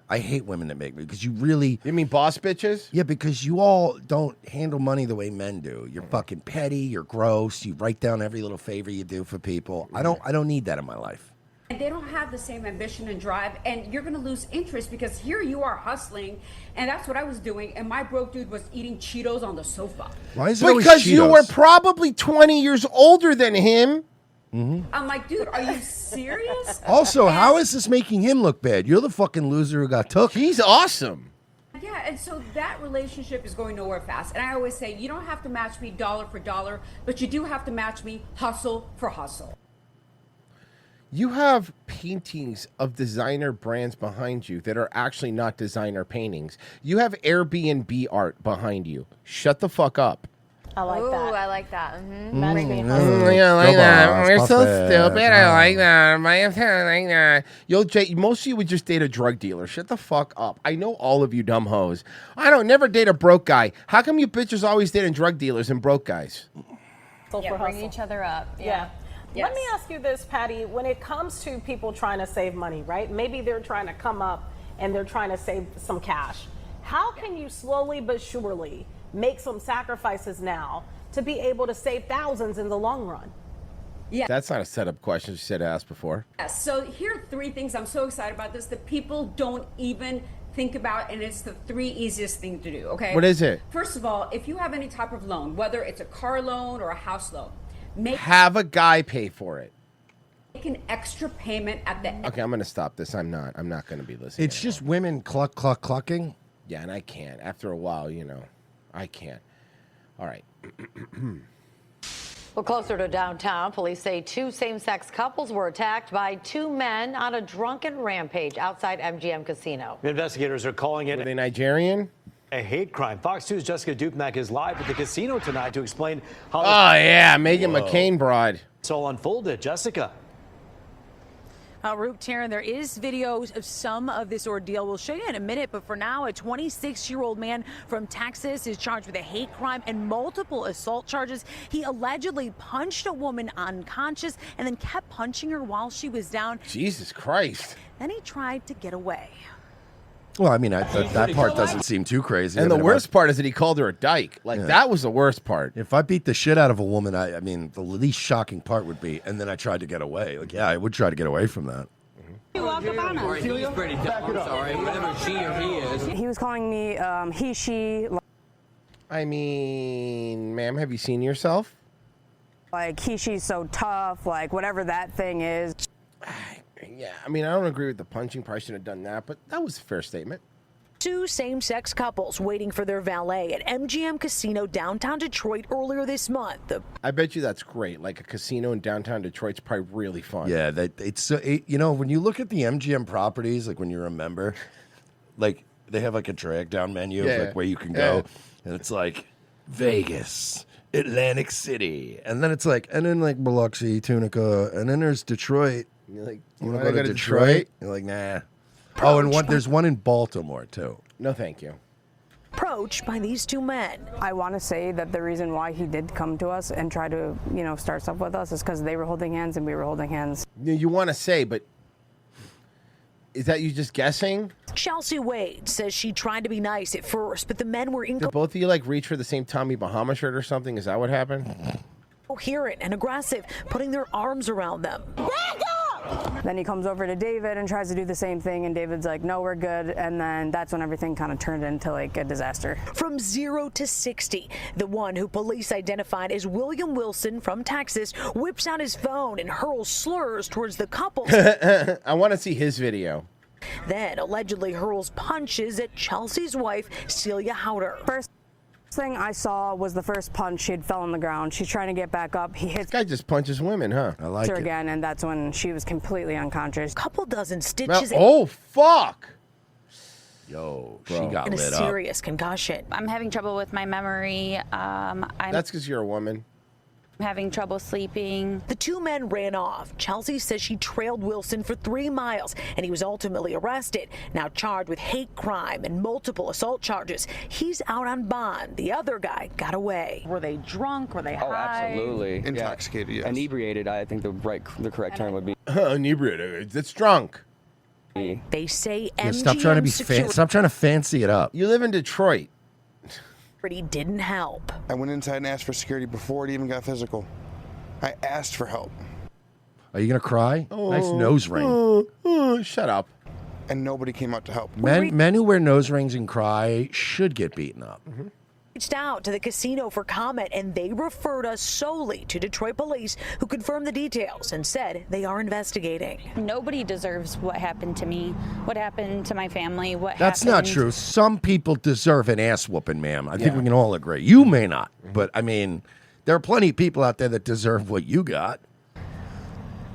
I hate women that make me because you really... You mean boss bitches? Yeah, because you all don't handle money the way men do. You're fucking petty, you're gross, you write down every little favor you do for people. I don't need that in my life. And they don't have the same ambition and drive, and you're going to lose interest because here you are hustling, and that's what I was doing, and my broke dude was eating Cheetos on the sofa. Why is it always Because you Cheetos? were probably 20 years older than him. I'm like, dude, are you serious? Also, how is this making him look bad? You're the fucking loser who got took. He's awesome. Yeah, and so that relationship is going nowhere fast. And I always say, you don't have to match me dollar for dollar, but you do have to match me hustle for hustle. You have paintings of designer brands behind you that are actually not designer paintings. You have Airbnb art behind you. Shut the fuck up. I like Ooh, that. I like that. Yeah, I like that. We're so stupid. I like that. I like that. Most of you would just date a drug dealer. Shut the fuck up. I know all of you dumb hoes. I don't never date a broke guy. How come you bitches always dating drug dealers and broke guys? Bring each other up. Yeah. Yes. Let me ask you this, Patty. When it comes to people trying to save money, right? Maybe they're trying to come up and they're trying to save some cash. How can you slowly but surely make some sacrifices now to be able to save thousands in the long run? Yeah. That's not a setup question she said asked before. Yes. So here are 3 things I'm so excited about this that people don't even think about, and it's the 3 easiest thing to do. Okay. What is it? First of all, if you have any type of loan, whether it's a car loan or a house loan, Have a guy pay for it. make an extra payment at the Okay, I'm gonna stop this. I'm not gonna be listening. It's just women clucking. Yeah, and I can't. After a while, I can't. All right. Well, closer to downtown, police say 2 same-sex couples were attacked by 2 men on a drunken rampage outside MGM Casino. Investigators are calling it Were they Nigerian? a hate crime. Fox 2's Jessica Dupnack is live at the casino tonight to explain how Oh yeah, Megan McCain broad. It's all unfolded. Jessica. Roop Taryn, there is video of some of this ordeal. We'll show you in a minute, but for now, a 26-year-old man from Texas is charged with a hate crime and multiple assault charges. He allegedly punched a woman unconscious and then kept punching her while she was down. Jesus Christ. Then he tried to get away. Well, I mean, that part doesn't seem too crazy. And I the mean, worst part is that he called her a dyke. That was the worst part. If I beat the shit out of a woman, I mean, the least shocking part would be, and then I tried to get away. Yeah, I would try to get away from that. He's pretty tough. I'm sorry. Whatever she or he is. He was calling me he, she. I mean, ma'am, have you seen yourself? Like he, she's so tough. Like whatever that thing is. Yeah, I mean, I don't agree with the punching. Probably shouldn't have done that, but that was a fair statement. 2 same-sex couples waiting for their valet at MGM Casino downtown Detroit earlier this month. I bet you that's great. Like a casino in downtown Detroit's probably really fun. Yeah, when you look at the MGM properties, like when you're a member, like they have like a drag down menu of, like where you can go, and it's like Vegas, Atlantic City, and then it's like, and then like Biloxi, Tunica, and then there's Detroit. You're like, you want to go to Detroit? You're like, nah. Oh, and there's one in Baltimore too. No, thank you. Approached by these 2 men. I want to say that the reason why he did come to us and try to, start stuff with us is because they were holding hands and we were holding hands. You want to say, but is that you just guessing? Chelsea Wade says she tried to be nice at first, but the men were Did both of you like reach for the same Tommy Bahama shirt or something? Is that what happened? incoherent and aggressive, putting their arms around them. Then he comes over to David and tries to do the same thing, and David's like, no, we're good. And then that's when everything kind of turned into like a disaster. From 0 to 60, the one who police identified as William Wilson from Texas whips out his phone and hurls slurs towards the couple. I want to see his video. Then allegedly hurls punches at Chelsea's wife, Celia Howder. First thing I saw was the first punch. She had fell on the ground. She's trying to get back up. He hits This guy just punches women, huh? I like her it. again, and that's when she was completely unconscious. Couple dozen stitches. Oh, fuck. Yo, Bro. she got and a lit up. serious concussion. I'm having trouble with my memory. I'm That's because you're a woman. having trouble sleeping. The two men ran off. Chelsea says she trailed Wilson for 3 miles, and he was ultimately arrested, now charged with hate crime and multiple assault charges. He's out on bond. The other guy got away. Were they drunk? Were they high? Oh, absolutely. Intoxicated, yeah. yes. Inebriated, I think the correct term would be. Inebriated. It's drunk. They say Yeah, MGM stop trying to be security stop trying to fancy it up. You live in Detroit. didn't help. I went inside and asked for security before it even got physical. I asked for help. Are you gonna cry? Nice nose ring. Shut up. And nobody came out to help. Men who wear nose rings and cry should get beaten up. Reached out to the casino for comment, and they referred us solely to Detroit police, who confirmed the details and said they are investigating. Nobody deserves what happened to me, what happened to my family, That's not true. Some people deserve an ass whooping, ma'am. I think we can all agree. You may not, but I mean, there are plenty of people out there that deserve what you got.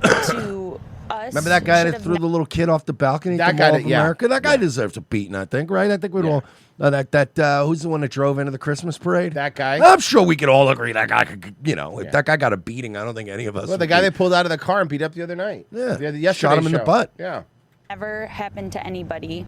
To us. Remember that guy should that have threw the little kid off the balcony That at the guy Mall of that- yeah. America? That guy deserves a beating, I think, right? I think we'd all... who's the one that drove into the Christmas parade? That guy? I'm sure we could all agree that guy could, if that guy got a beating, I don't think any of us Well, the would guy be- they pulled out of the car and beat up the other night. Yeah. Yesterday's Shot him in the show. butt. Yeah. Never happened to anybody.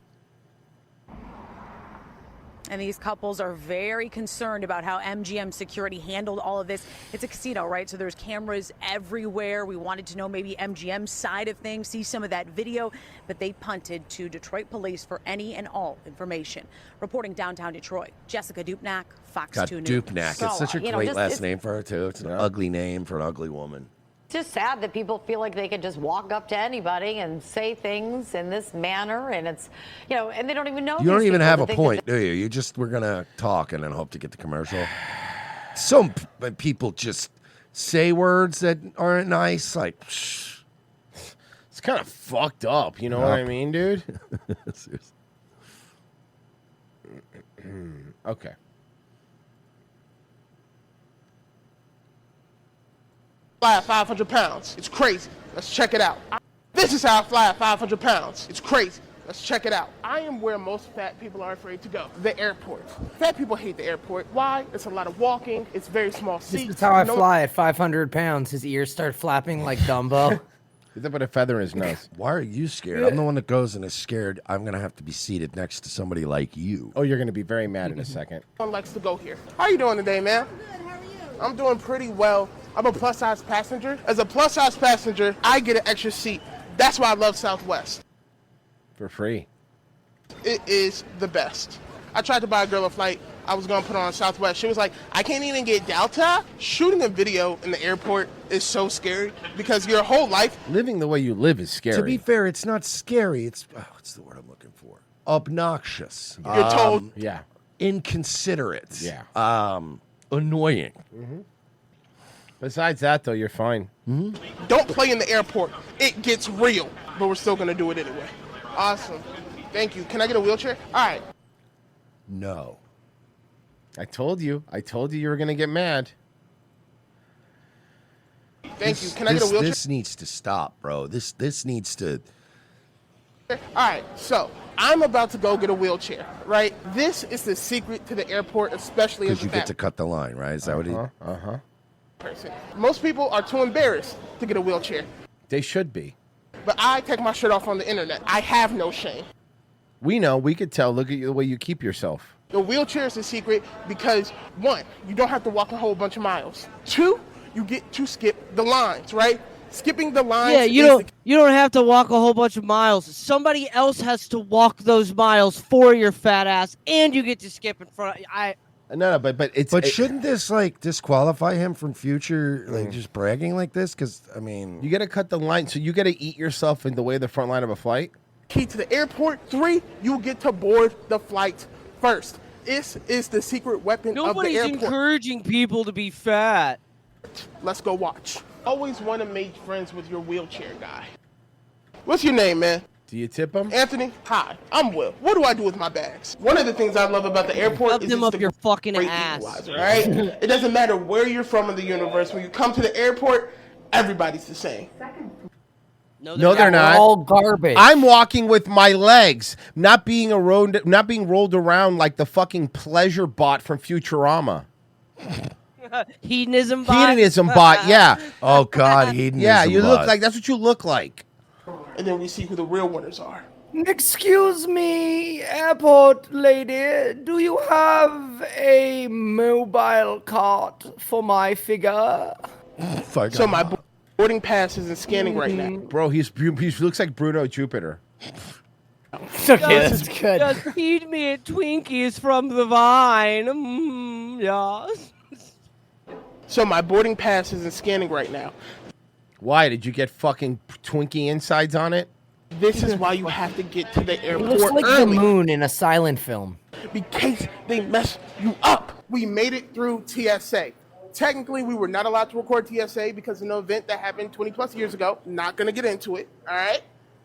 And these couples are very concerned about how MGM security handled all of this. It's a casino, right? So there's cameras everywhere. We wanted to know maybe MGM's side of things, see some of that video, but they punted to Detroit police for any and all information. Reporting downtown Detroit, Jessica Dupnack, Fox God, 2 News. Dupnack. It's such a great last name for her, too. It's an ugly name for an ugly woman. just sad that people feel like they can just walk up to anybody and say things in this manner, and it's, and they don't even know. You don't these even people have to a think point, that do you? We're gonna talk and then hope to get the commercial. Some people just say words that aren't nice, like. It's kind of fucked up, you know what I mean, dude? Seriously. Okay. Fly at 500 pounds. It's crazy. Let's check it out. This is how I fly at 500 pounds. It's crazy. Let's check it out. I am where most fat people are afraid to go. The airport. Fat people hate the airport. Why? It's a lot of walking. It's very small seats. This is how I fly at 500 pounds. His ears start flapping like Dumbo. He's put a feather in his nose. Why are you scared? I'm the one that goes and is scared. I'm going to have to be seated next to somebody like you. Oh, you're going to be very mad in a second. Everyone likes to go here. How you doing today, man? I'm good. How are you? I'm doing pretty well. I'm a plus-size passenger. As a plus-size passenger, I get an extra seat. That's why I love Southwest. For free. It is the best. I tried to buy a girl a flight. I was going to put on Southwest. She was like, I can't even get Delta. Shooting a video in the airport is so scary because your whole life. Living the way you live is scary. To be fair, it's not scary. It's, what's the word I'm looking for? Obnoxious. You're told. Yeah. Inconsiderate. Yeah. Annoying. Mm-hmm. Besides that, though, you're fine. Mm-hmm. Don't play in the airport. It gets real. But we're still going to do it anyway. Awesome. Thank you. Can I get a wheelchair? All right. No. I told you you were going to get mad. Thank you. Can I get a wheelchair? This needs to stop, bro. This needs to. All right, so I'm about to go get a wheelchair, right? This is the secret to the airport, especially as Because a you get fat to cut the line, right? Is that what he? person. Most people are too embarrassed to get a wheelchair, They should be. but I take my shirt off on the internet. I have no shame. We know. We could tell. Look at the way you keep yourself. The wheelchair is the secret because, one, you don't have to walk a whole bunch of miles. Two, you get to skip the lines, right? Skipping the lines. Yeah, is you don't have to walk a whole bunch of miles. Somebody else has to walk those miles for your fat ass, and you get to skip in front. No, but it's. But shouldn't this like disqualify him from future like just bragging like this? Because I mean, You got to cut the line, so you got to eat yourself in the way of the front line of a flight. key to the airport. Three, you get to board the flight first. This is the secret weapon Nobody's of the airport. encouraging people to be fat. Let's go watch. Always want to make friends with your wheelchair guy. What's your name, man? Do you tip him? Anthony. Hi, I'm Will. What do I do with my bags? One of the things I love about the airport Rub is them it's up the your fucking great ass. equalizer, right? It doesn't matter where you're from in the universe. When you come to the airport, everybody's the same. No, they're not. All garbage. I'm walking with my legs, not being rolled around like the fucking pleasure bot from Futurama. Hedonism bot. Hedonism bot, yeah. Oh God, hedonism. Yeah, you look bot. like that's what you look like. And then we see who the real winners are. Excuse me, airport lady. Do you have a mobile cart for my figure? So my boarding pass isn't scanning right now. Bro, he looks like Bruno Jupiter. Okay, that's good. Just feed me a Twinkies from the vine. Yeah. So my boarding pass isn't scanning right now. Why? Did you get fucking Twinkie insides on it? This is why you have to get to the It airport looks like early. the moon in a silent film. In case they mess you up. We made it through TSA. Technically, we were not allowed to record TSA because of an event that happened 20 plus years ago. Not going to get into it, all right?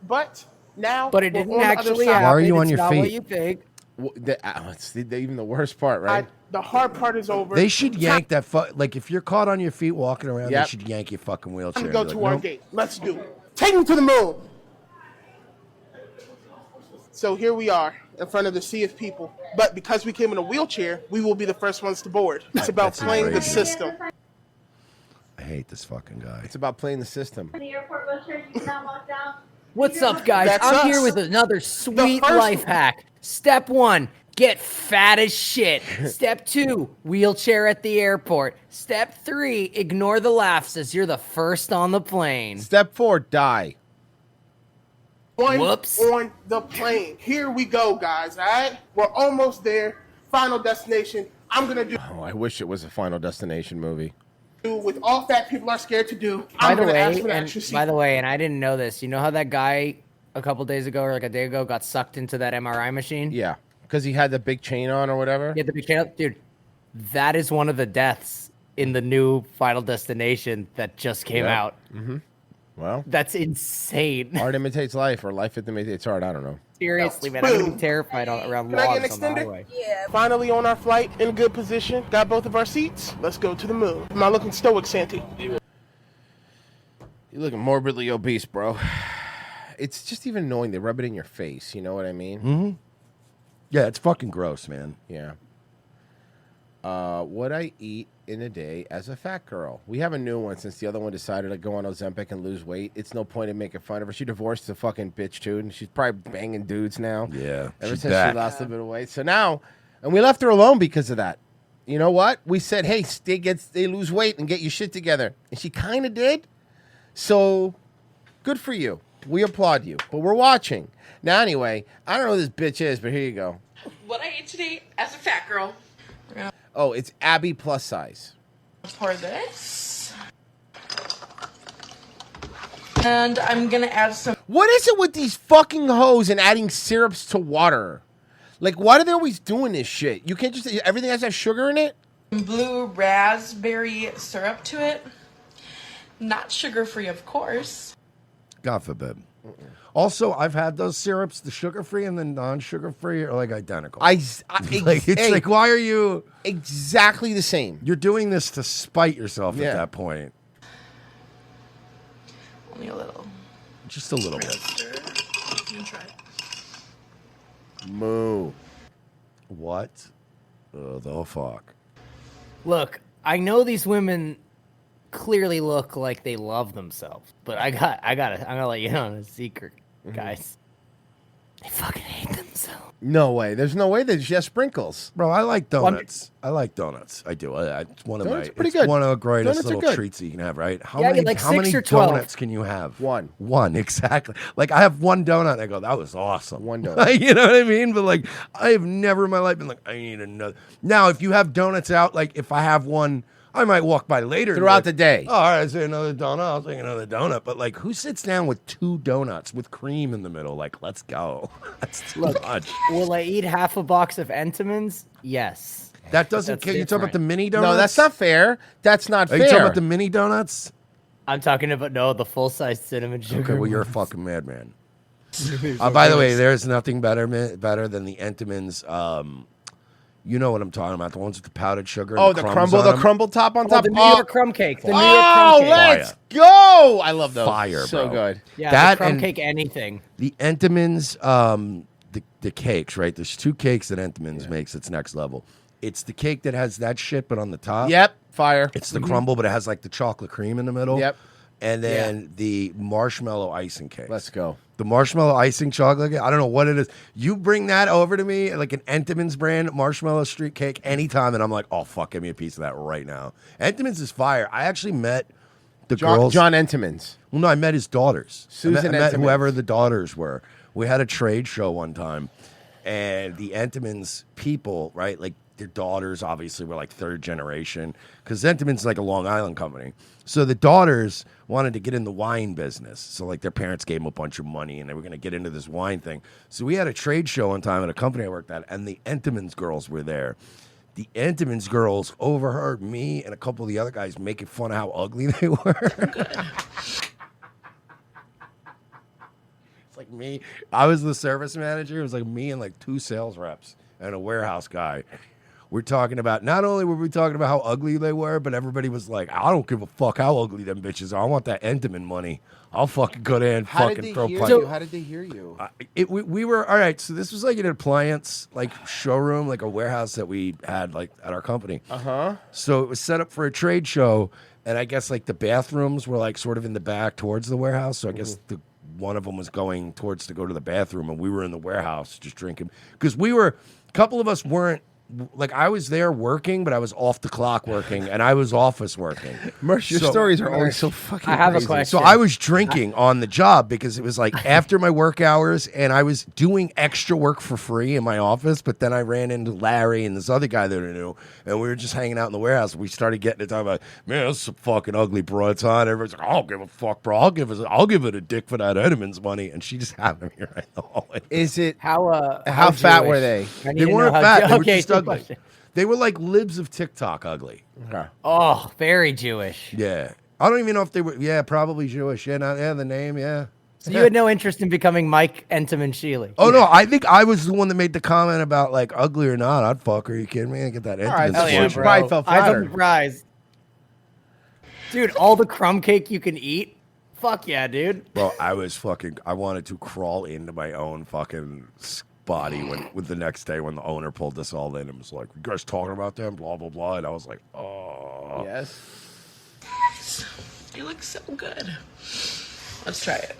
But now, But it we're didn't on the other actually side. happen. Why are you on It's your not what feet? you think. It's even the worst part, right? The hard part is over. They should yank that. Like if you're caught on your feet walking around, Yep. they should yank your fucking wheelchair. Time to go and be to like, our "Nope." gate. Let's do it. Take me to the moon. So here we are in front of the sea of people. But because we came in a wheelchair, we will be the first ones to board. It's about That's playing the crazy. system. I hate this fucking guy. It's about playing the system. The airport wheelchair, you cannot walk down. What's up, guys? That's I'm us. here with another sweet first life one. hack. Step 1, get fat as shit. Step 2, wheelchair at the airport. Step 3, ignore the laughs as you're the first on the plane. Step 4, die. Whoops. On the plane. Here we go, guys, all right? We're almost there. Final destination. I'm going to do... Oh, I wish it was a Final Destination movie. do what all fat people are scared to do. By I'm the going to ask way, for that and extra seat. by the way, and I didn't know this. You know how that guy a couple days ago or like a day ago got sucked into that MRI machine? Yeah, because he had the big chain on or whatever. He had the big chain on. Dude, that is one of the deaths in the new Final Destination that just came Yep. out. Mm-hmm. Well, That's insane. art imitates life, or life imitates art. I don't know. Seriously, man, I'm gonna be terrified around Can I get an logs on the extended? highway. Yeah. Finally on our flight, in good position. Got both of our seats. Let's go to the moon. Am I looking stoic, Santi? You're looking morbidly obese, bro. It's just even annoying. They rub it in your face. You know what I mean? Mm-hmm. Yeah, it's fucking gross, man. Yeah. What I eat in a day as a fat girl. We have a new one since the other one decided to go on Ozempic and lose weight. It's no point in making fun of her. She divorced the fucking bitch too, and she's probably banging dudes now. Yeah, Ever she's since back. she lost a bit of weight. So now, and we left her alone because of that. You know what? We said, hey, they lose weight and get your shit together, and she kind of did. So, good for you. We applaud you, but we're watching now. Anyway, I don't know who this bitch is, but here you go. What I ate today as a fat girl. We're gonna Oh, it's Abby plus size. pour this. And I'm gonna add some What is it with these fucking hoes and adding syrups to water? Like, why are they always doing this shit? You can't just everything has to have sugar in it. blue raspberry syrup to it. Not sugar free, of course. God forbid. Also, I've had those syrups. The sugar-free and the non-sugar-free are like identical. Like, it's hey, like, why are you exactly the same? You're doing this to spite yourself Yeah. at that point. Only a little. Just a little bit. You can try it. Moo. What the fuck? Look, I know these women clearly look like they love themselves, but I'm gonna let you know a secret, guys. They fucking hate themselves. No way. There's no way. There's just sprinkles. Bro, I like donuts. I like donuts. I do. It's one of Donuts my. are pretty it's good. one of the greatest Donuts are little good. treats that you can have, right? How Yeah, many? like how 6 many or 12. donuts can you have? One. One, exactly. Like I have one donut, and I go, "That was awesome." One donut. You know what I mean? But like, I have never in my life been like, "I need another." Now, if you have donuts out, like if I have one, I might walk by later and be Throughout like, the day. Oh, all right, I say another donut. I'll take another donut. But like, who sits down with 2 donuts with cream in the middle? Like, let's go. That's too much. Will I eat half a box of Entenmann's? Yes. That doesn't. That's You talking about the different. mini donuts? No, that's not fair. That's not Are fair. you talking about the mini donuts? I'm talking about the full-size cinnamon sugar. Okay, well, you're a ones. fucking madman. By the way, there's nothing better than the Entenmann's. You know what I'm talking about? The ones with the powdered sugar. And Oh, the the crumbs crumble, on the them. crumble top on top. The New York crumb cake. The New York Oh, crumb cake. let's go! I love those. Fire, So bro. good. Yeah, That the crumb and cake, anything. The Entenmann's, the cakes, right? There's 2 cakes that Entenmann's makes. It's next level. It's the cake that has that shit, but on the top. Yep, fire. It's the crumble, but it has like the chocolate cream in the middle. Yep. And then the marshmallow icing cake. Let's go. The marshmallow icing chocolate cake. I don't know what it is. You bring that over to me, like an Entenmann's brand marshmallow street cake, anytime, and I'm like, oh, fuck, give me a piece of that right now. Entenmann's is fire. I actually met the girls. John Entenmann's. Well, no, I met his daughters. Susan I met Entenmann's. whoever the daughters were. We had a trade show one time, and the Entenmann's people, right, like their daughters obviously were like 3rd generation, because Entenmann's like a Long Island company. So the daughters wanted to get in the wine business. So like their parents gave them a bunch of money, and they were going to get into this wine thing. So we had a trade show one time at a company I worked at, and the Entenmann's girls were there. The Entenmann's girls overheard me and a couple of the other guys making fun of how ugly they were. It's like me. I was the service manager. It was like me and like 2 sales reps and a warehouse guy. We're talking about, not only were we talking about how ugly they were, but everybody was like, I don't give a fuck how ugly them bitches are. I want that Entenmann money. I'll fucking go there and How did fucking they throw hear punch. you? How did they hear you? We were all right. So this was like an appliance like showroom, like a warehouse that we had like at our company. Uh-huh. So it was set up for a trade show, and I guess like the bathrooms were like sort of in the back towards the warehouse. So I guess one of them was going towards to go to the bathroom, and we were in the warehouse just drinking because a couple of us weren't like I was there working, but I was off the clock working, and I was office working. Mersh, your stories are always so fucking I have crazy. a question. So I was drinking on the job because it was like after my work hours, and I was doing extra work for free in my office. But then I ran into Larry and this other guy that I knew, and we were just hanging out in the warehouse. We started getting to talk about, man, that's some fucking ugly broads on. Everyone's like, I don't give a fuck, bro. I'll give it a dick for that Edmonds money. And she just happened to be right in the hallway. Is it how fat Jewish? were they? I need They to weren't know how fat. They were okay, just good ugly. question. They were like libs of TikTok ugly. Okay. Oh, very Jewish. Yeah. I don't even know if they were. Yeah, probably Jewish. Yeah, the name. Yeah. So you had no interest in becoming Mike Entenmann Sheely. Oh no, I think I was the one that made the comment about like ugly or not. I'd fuck her. Are you kidding me? I get that. All right, Entenmann's yeah, bullshit. bro. I'm surprised. Dude, all the crumb cake you can eat. Fuck yeah, dude. Bro, I wanted to crawl into my own fucking body with the next day when the owner pulled us all in and was like, "You guys talking about them?" Blah blah blah, and I was like, "Oh, yes." It looks so good. Let's try it.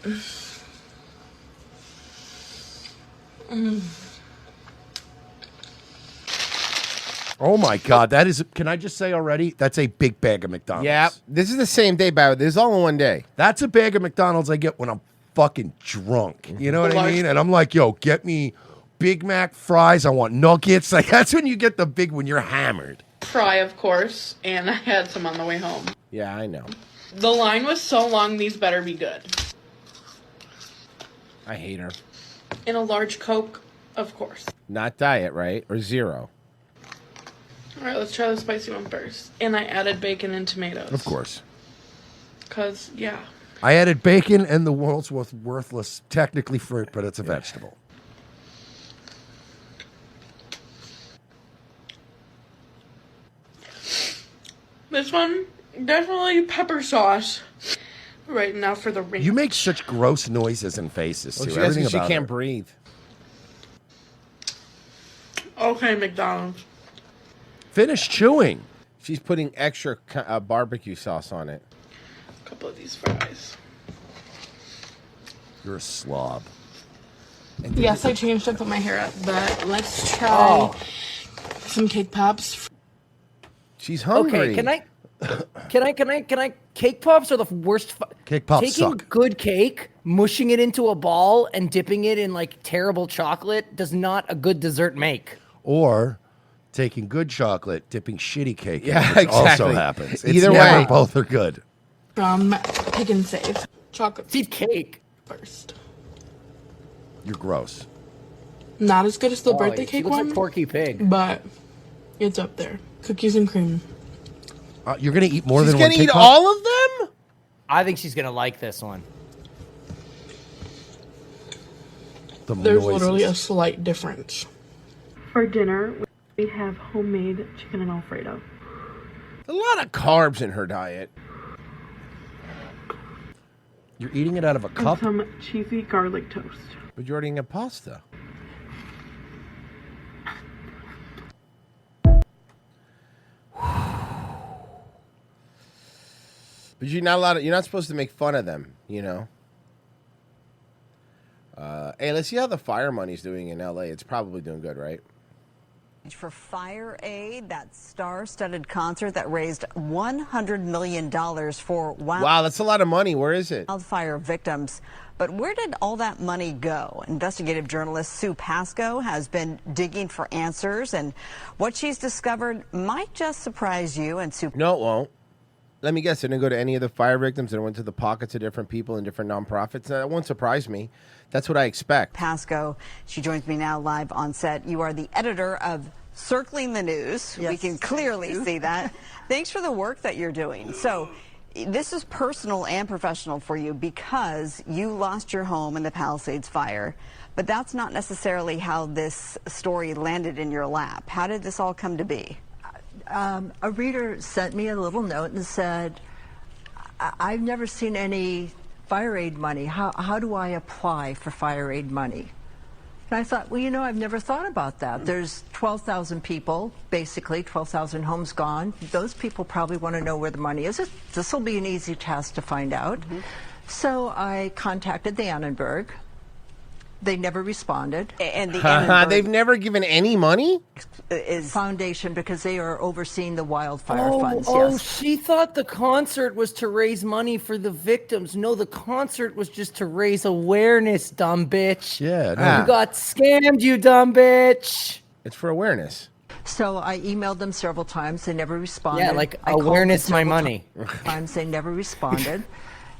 Oh my god, that is! Can I just say already? That's a big bag of McDonald's. Yeah, this is the same day, but this is all in one day. That's a bag of McDonald's I get when I'm fucking drunk. You know what I mean? And I'm like, yo, get me Big Mac fries. I want nuggets. Like that's when you get the big when you're hammered. Fry, of course, and I had some on the way home. Yeah, I know. The line was so long, these better be good. I hate her. And a large Coke, of course. Not diet, right? Or zero. All right, let's try the spicy one first. And I added bacon and tomatoes. Of course. Because, yeah. I added bacon and the world's worthless, technically fruit, but it's a vegetable. This one, definitely pepper sauce. Right now for the ring. You make such gross noises and faces Well, too. she Everything she about can't her. breathe. Okay, McDonald's. Finish chewing. She's putting extra barbecue sauce on it. A couple of these fries. You're a slob. Yes, I changed up my hair up, but let's try some cake pops. She's hungry. Okay, can I? Cake pops are the worst. Cake pops Taking suck. good cake, mushing it into a ball, and dipping it in like terrible chocolate does not a good dessert make. Or taking good chocolate, dipping shitty cake. Yeah, in, which exactly. Also happens. It's Either never way. both are good. From Pick and Save. Chocolate. See cake. First. You're gross. Not as good as the Oh, birthday she cake looks like one. Porky Pig. But it's up there. Cookies and cream. You're gonna eat more She's than gonna one cake eat pop? all of them? I think she's gonna like this one. The There's noises. literally a slight difference. For dinner, we have homemade chicken and Alfredo. A lot of carbs in her diet. You're eating it out of a cup. And some cheesy garlic toast. But you're eating a pasta. But you're not allowed. You're not supposed to make fun of them. You know. Hey, let's see how the fire money's doing in LA. It's probably doing good, right? For Fire Aid, that star-studded concert that raised $100 million for Wow, that's a lot of money. Where is it? wildfire victims. But where did all that money go? Investigative journalist Sue Pasco has been digging for answers, and what she's discovered might just surprise you. And Sue. No, it won't. Let me guess. It didn't go to any of the fire victims. It went to the pockets of different people and different nonprofits. That won't surprise me. That's what I expect. Pasco, she joins me now live on set. You are the editor of Circling the News. Yes, we can clearly see that. Thanks for the work that you're doing. So this is personal and professional for you because you lost your home in the Palisades fire. But that's not necessarily how this story landed in your lap. How did this all come to be? A reader sent me a little note and said, I've never seen any fire aid money. How do I apply for fire aid money? And I thought, well, you know, I've never thought about that. There's 12,000 people, basically 12,000 homes gone. Those people probably want to know where the money is. This will be an easy task to find out. So I contacted the Annenberg, They never responded. And They've never given any money? Is foundation because they are overseeing the wildfire Oh, funds. oh, Yes. she thought the concert was to raise money for the victims. No, the concert was just to raise awareness, dumb bitch. Yeah, no. You got scammed, you dumb bitch. It's for awareness. So I emailed them several times. They never responded. Yeah, like I called them awareness, my several money. Times they never responded.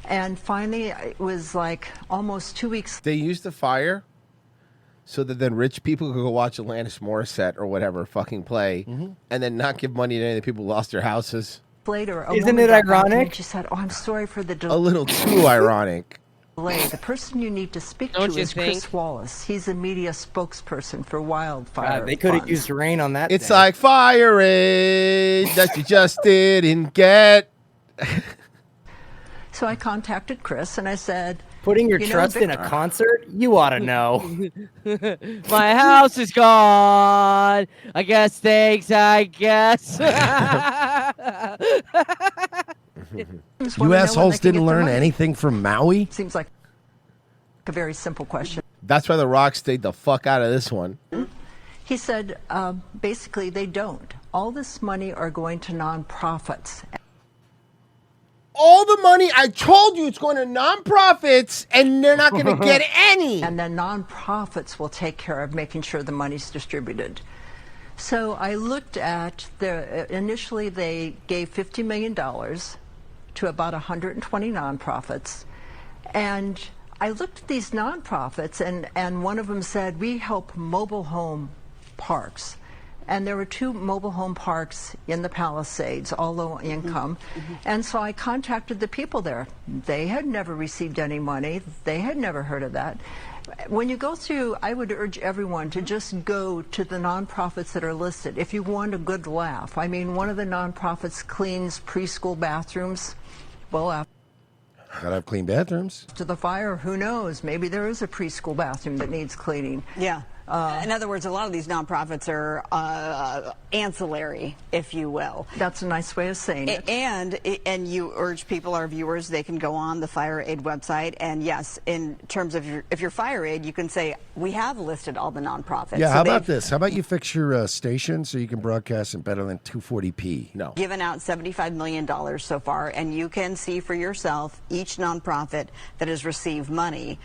And finally, it was like almost 2 weeks They used the fire so that then rich people could go watch Alanis Morissette or whatever fucking play and then not give money to any of the people who lost their houses. later. Isn't woman it got back to me ironic? and She said, "Oh, I'm sorry for the A delay. little too ironic. The person you need to speak Don't to you is Chris Wallace. He's a media spokesperson for wildfire. God, they could have funds. used rain on that. It's day. like fire aid that you just didn't get. So I contacted Chris and I said, Putting your "You know, trust in a Vic- concert? You ought to know. My house is gone. I guess thanks. I guess. You assholes didn't learn anything from Maui? Seems like a very simple question. That's why The Rock stayed the fuck out of this one. He said, basically, they don't. All this money are going to nonprofits. All the money, I told you it's going to nonprofits and they're not going to get any. And then nonprofits will take care of making sure the money's distributed. So I looked at initially they gave $50 million to about 120 nonprofits. And I looked at these nonprofits and one of them said, we help mobile home parks. And there were 2 mobile home parks in the Palisades, all low income. And so I contacted the people there. They had never received any money. They had never heard of that. When you go through, I would urge everyone to just go to the nonprofits that are listed. If you want a good laugh, I mean, one of the nonprofits cleans preschool bathrooms. Well, Gotta have clean bathrooms. after the fire, who knows? Maybe there is a preschool bathroom that needs cleaning. Yeah. In other words, a lot of these nonprofits are ancillary, if you will. That's a nice way of saying it. And you urge people, our viewers, they can go on the Fire Aid website. And yes, in terms of if you're Fire Aid, you can say, we have listed all the nonprofits. Yeah, So how about they've this? How about you fix your station so you can broadcast in better than 240p? No. given out $75 million so far, and you can see for yourself each nonprofit that has received money.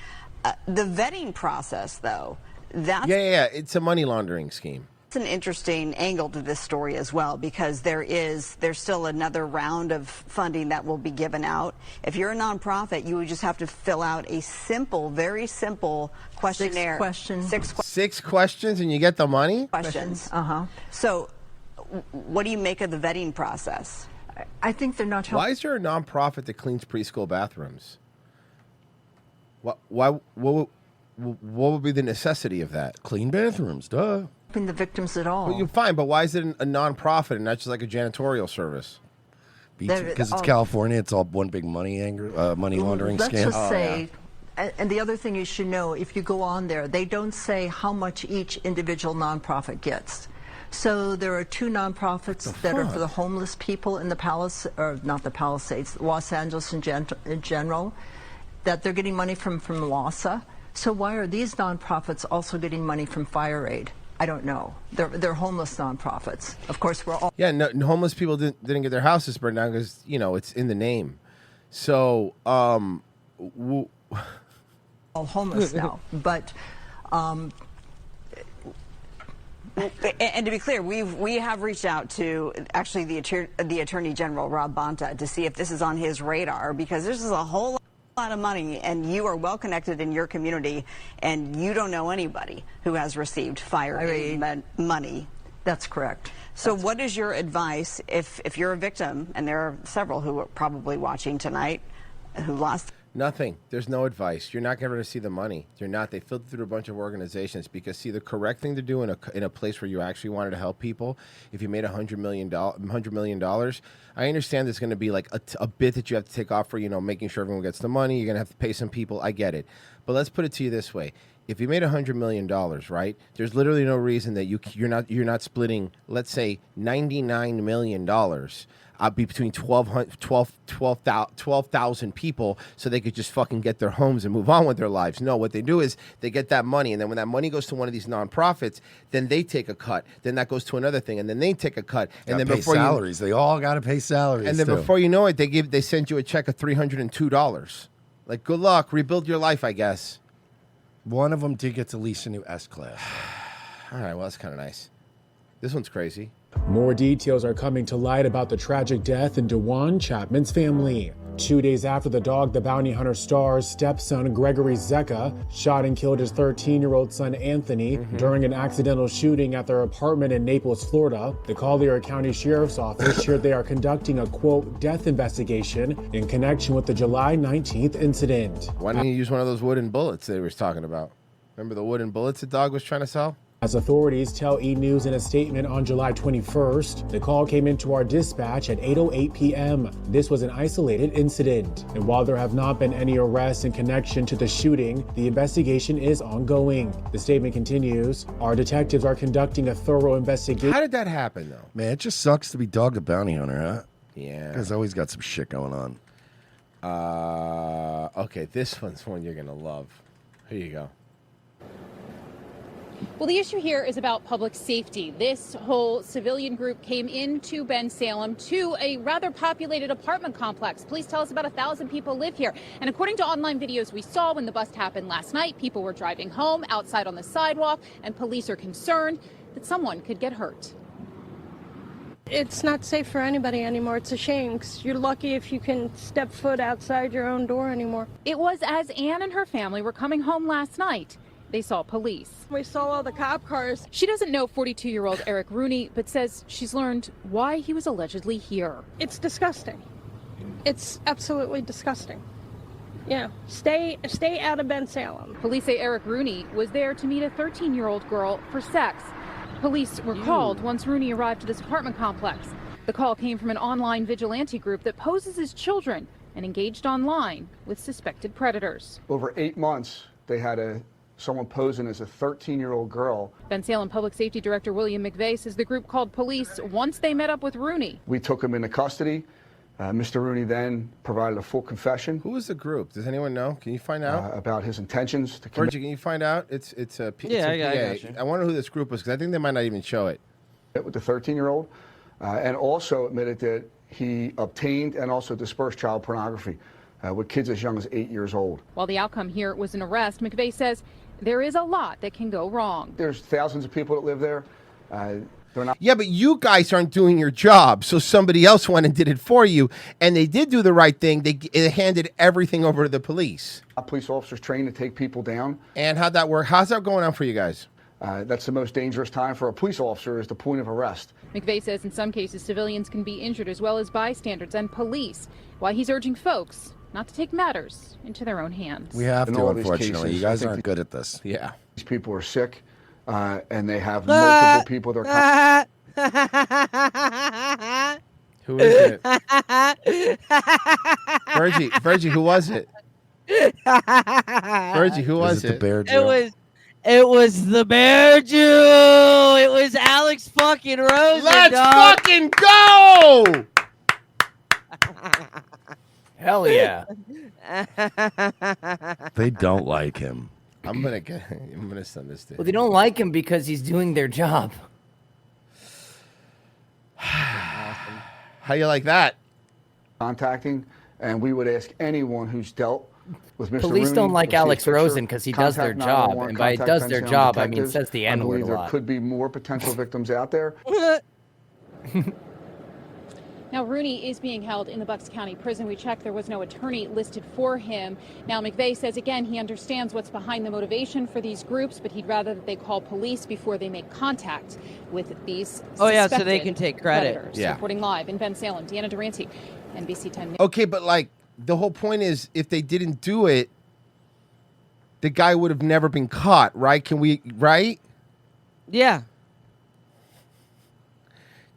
The vetting process, though, that's Yeah. It's a money laundering scheme. an interesting angle to this story as well, because there's still another round of funding that will be given out. If you're a nonprofit, you would just have to fill out a simple, very simple questionnaire. 6 questions and you get the money? Questions. So what do you make of the vetting process? I think they're not Why is there a nonprofit that cleans preschool bathrooms? What would be the necessity of that? Clean bathrooms, duh. helping the victims at all. Well, you're fine, but why is it a nonprofit and not just like a janitorial service? Because it's California, it's all one big money laundering Let's scam. just say, and the other thing you should know, if you go on there, they don't say how much each individual nonprofit gets. So there are 2 nonprofits that are for the homeless people in the Palisades, Los Angeles in general, that they're getting money from LASA. So why are these nonprofits also getting money from Fire Aid? I don't know. They're homeless nonprofits. Of course, we're all Yeah, no, homeless people didn't get their houses burned down because, it's in the name. So, all homeless now. But and to be clear, we have reached out to actually the Attorney General, Rob Bonta, to see if this is on his radar, because this is a whole lot of money, and you are well connected in your community, and you don't know anybody who has received fire aid money. That's correct. So what is your advice if you're a victim, and there are several who are probably watching tonight who lost? Nothing. There's no advice. You're not going to see the money. You're not. They filtered through a bunch of organizations because, see, the correct thing to do in a place where you actually wanted to help people, if you made $100 million, I understand there's going to be like a bit that you have to take off for, making sure everyone gets the money. You're going to have to pay some people. I get it. But let's put it to you this way. if you made $100 million, right? There's literally no reason that you're not splitting, let's say, $99 million between 12,000 people so they could just fucking get their homes and move on with their lives. No, what they do is they get that money, and then when that money goes to one of these nonprofits, then they take a cut. Then that goes to another thing, and then they take a cut. And then pay before salaries. They all got to pay salaries. and then too. before you know it, they send you a check of $302. Like, good luck, rebuild your life, I guess. One of them did get to lease a new S-Class. All right, well, that's kind of nice. This one's crazy. More details are coming to light about the tragic death in DeJuan Chapman's family. 2 days after the Dog the Bounty Hunter star's stepson, Gregory Zecca, shot and killed his 13-year-old son, Anthony, during an accidental shooting at their apartment in Naples, Florida, the Collier County Sheriff's Office shared they are conducting a, quote, death investigation in connection with the July 19th incident. Why didn't you use one of those wooden bullets they were talking about? Remember the wooden bullets the dog was trying to sell? As authorities tell E! News in a statement on July 21st, the call came into our dispatch at 8:08 p.m. This was an isolated incident. And while there have not been any arrests in connection to the shooting, the investigation is ongoing. The statement continues, our detectives are conducting a thorough investigation. How did that happen, though? Man, it just sucks to be Dog the Bounty Hunter, huh? Yeah. Guy's always got some shit going on. Okay, this one's one you're going to love. Here you go. Well, the issue here is about public safety. This whole civilian group came into Bensalem to a rather populated apartment complex. Police tell us about 1,000 people live here. And according to online videos we saw when the bust happened last night, people were driving home outside on the sidewalk, and police are concerned that someone could get hurt. It's not safe for anybody anymore. It's a shame, 'cause you're lucky if you can step foot outside your own door anymore. It was as Anne and her family were coming home last night. They saw police. We saw all the cop cars. She doesn't know 42-year-old Eric Rooney, but says she's learned why he was allegedly here. It's disgusting. It's absolutely disgusting. Yeah, stay out of Bensalem. Police say Eric Rooney was there to meet a 13-year-old girl for sex. Police were called once Rooney arrived at this apartment complex. The call came from an online vigilante group that poses as children and engaged online with suspected predators. Over 8 months, they had someone posing as a 13-year-old girl. Bensalem Public Safety Director William McVeigh says the group called police once they met up with Rooney. We took him into custody. Mr. Rooney then provided a full confession. Who was the group? Does anyone know? Can you find out? About his intentions to commit. Virgie, can you find out? It's a Yeah, it's a I PA. got you. I wonder who this group was, because I think they might not even show it. With the 13-year-old, and also admitted that he obtained and also dispersed child pornography with kids as young as 8 years old. While the outcome here was an arrest, McVeigh says there is a lot that can go wrong. There's thousands of people that live there. They're not. Yeah, but you guys aren't doing your job, so somebody else went and did it for you, and they did do the right thing. They handed everything over to the police. Police officers trained to take people down. And how'd that work? How's that going on for you guys? That's the most dangerous time for a police officer, is the point of arrest. McVeigh says in some cases civilians can be injured as well as bystanders and police, why he's urging folks not to take matters into their own hands. We have In to, all these unfortunately. cases, You guys I think aren't good at this. Yeah. These people are sick, and they have multiple people they're. Who is it? Virgie, who was it? Virgie, who was it? The Bear It was the Bear Jew. It was Alex fucking Rosen. Let's dog. fucking go! Hell yeah. They don't like him. I'm gonna send this to Well, they don't like him because he's doing their job. How you like that? Contacting, and we would ask anyone who's dealt with Mr. Police Rooney don't like or Alex Steve Fixer, Rosen because he does their contact job. 911, And by contact does their Bensalem job, I mean detectives. says the I N-word believe a there lot. could be more potential victims out there. Now, Rooney is being held in the Bucks County Prison. We checked, there was no attorney listed for him. Now, McVeigh says, again, he understands what's behind the motivation for these groups, but he'd rather that they call police before they make contact with these Oh, yeah, so they suspected can take credit. predators. Yeah. Reporting live in Bensalem, Deanna Durante, NBC 10 News. Okay, but like the whole point is, if they didn't do it, the guy would have never been caught, right? Can we, right? Yeah.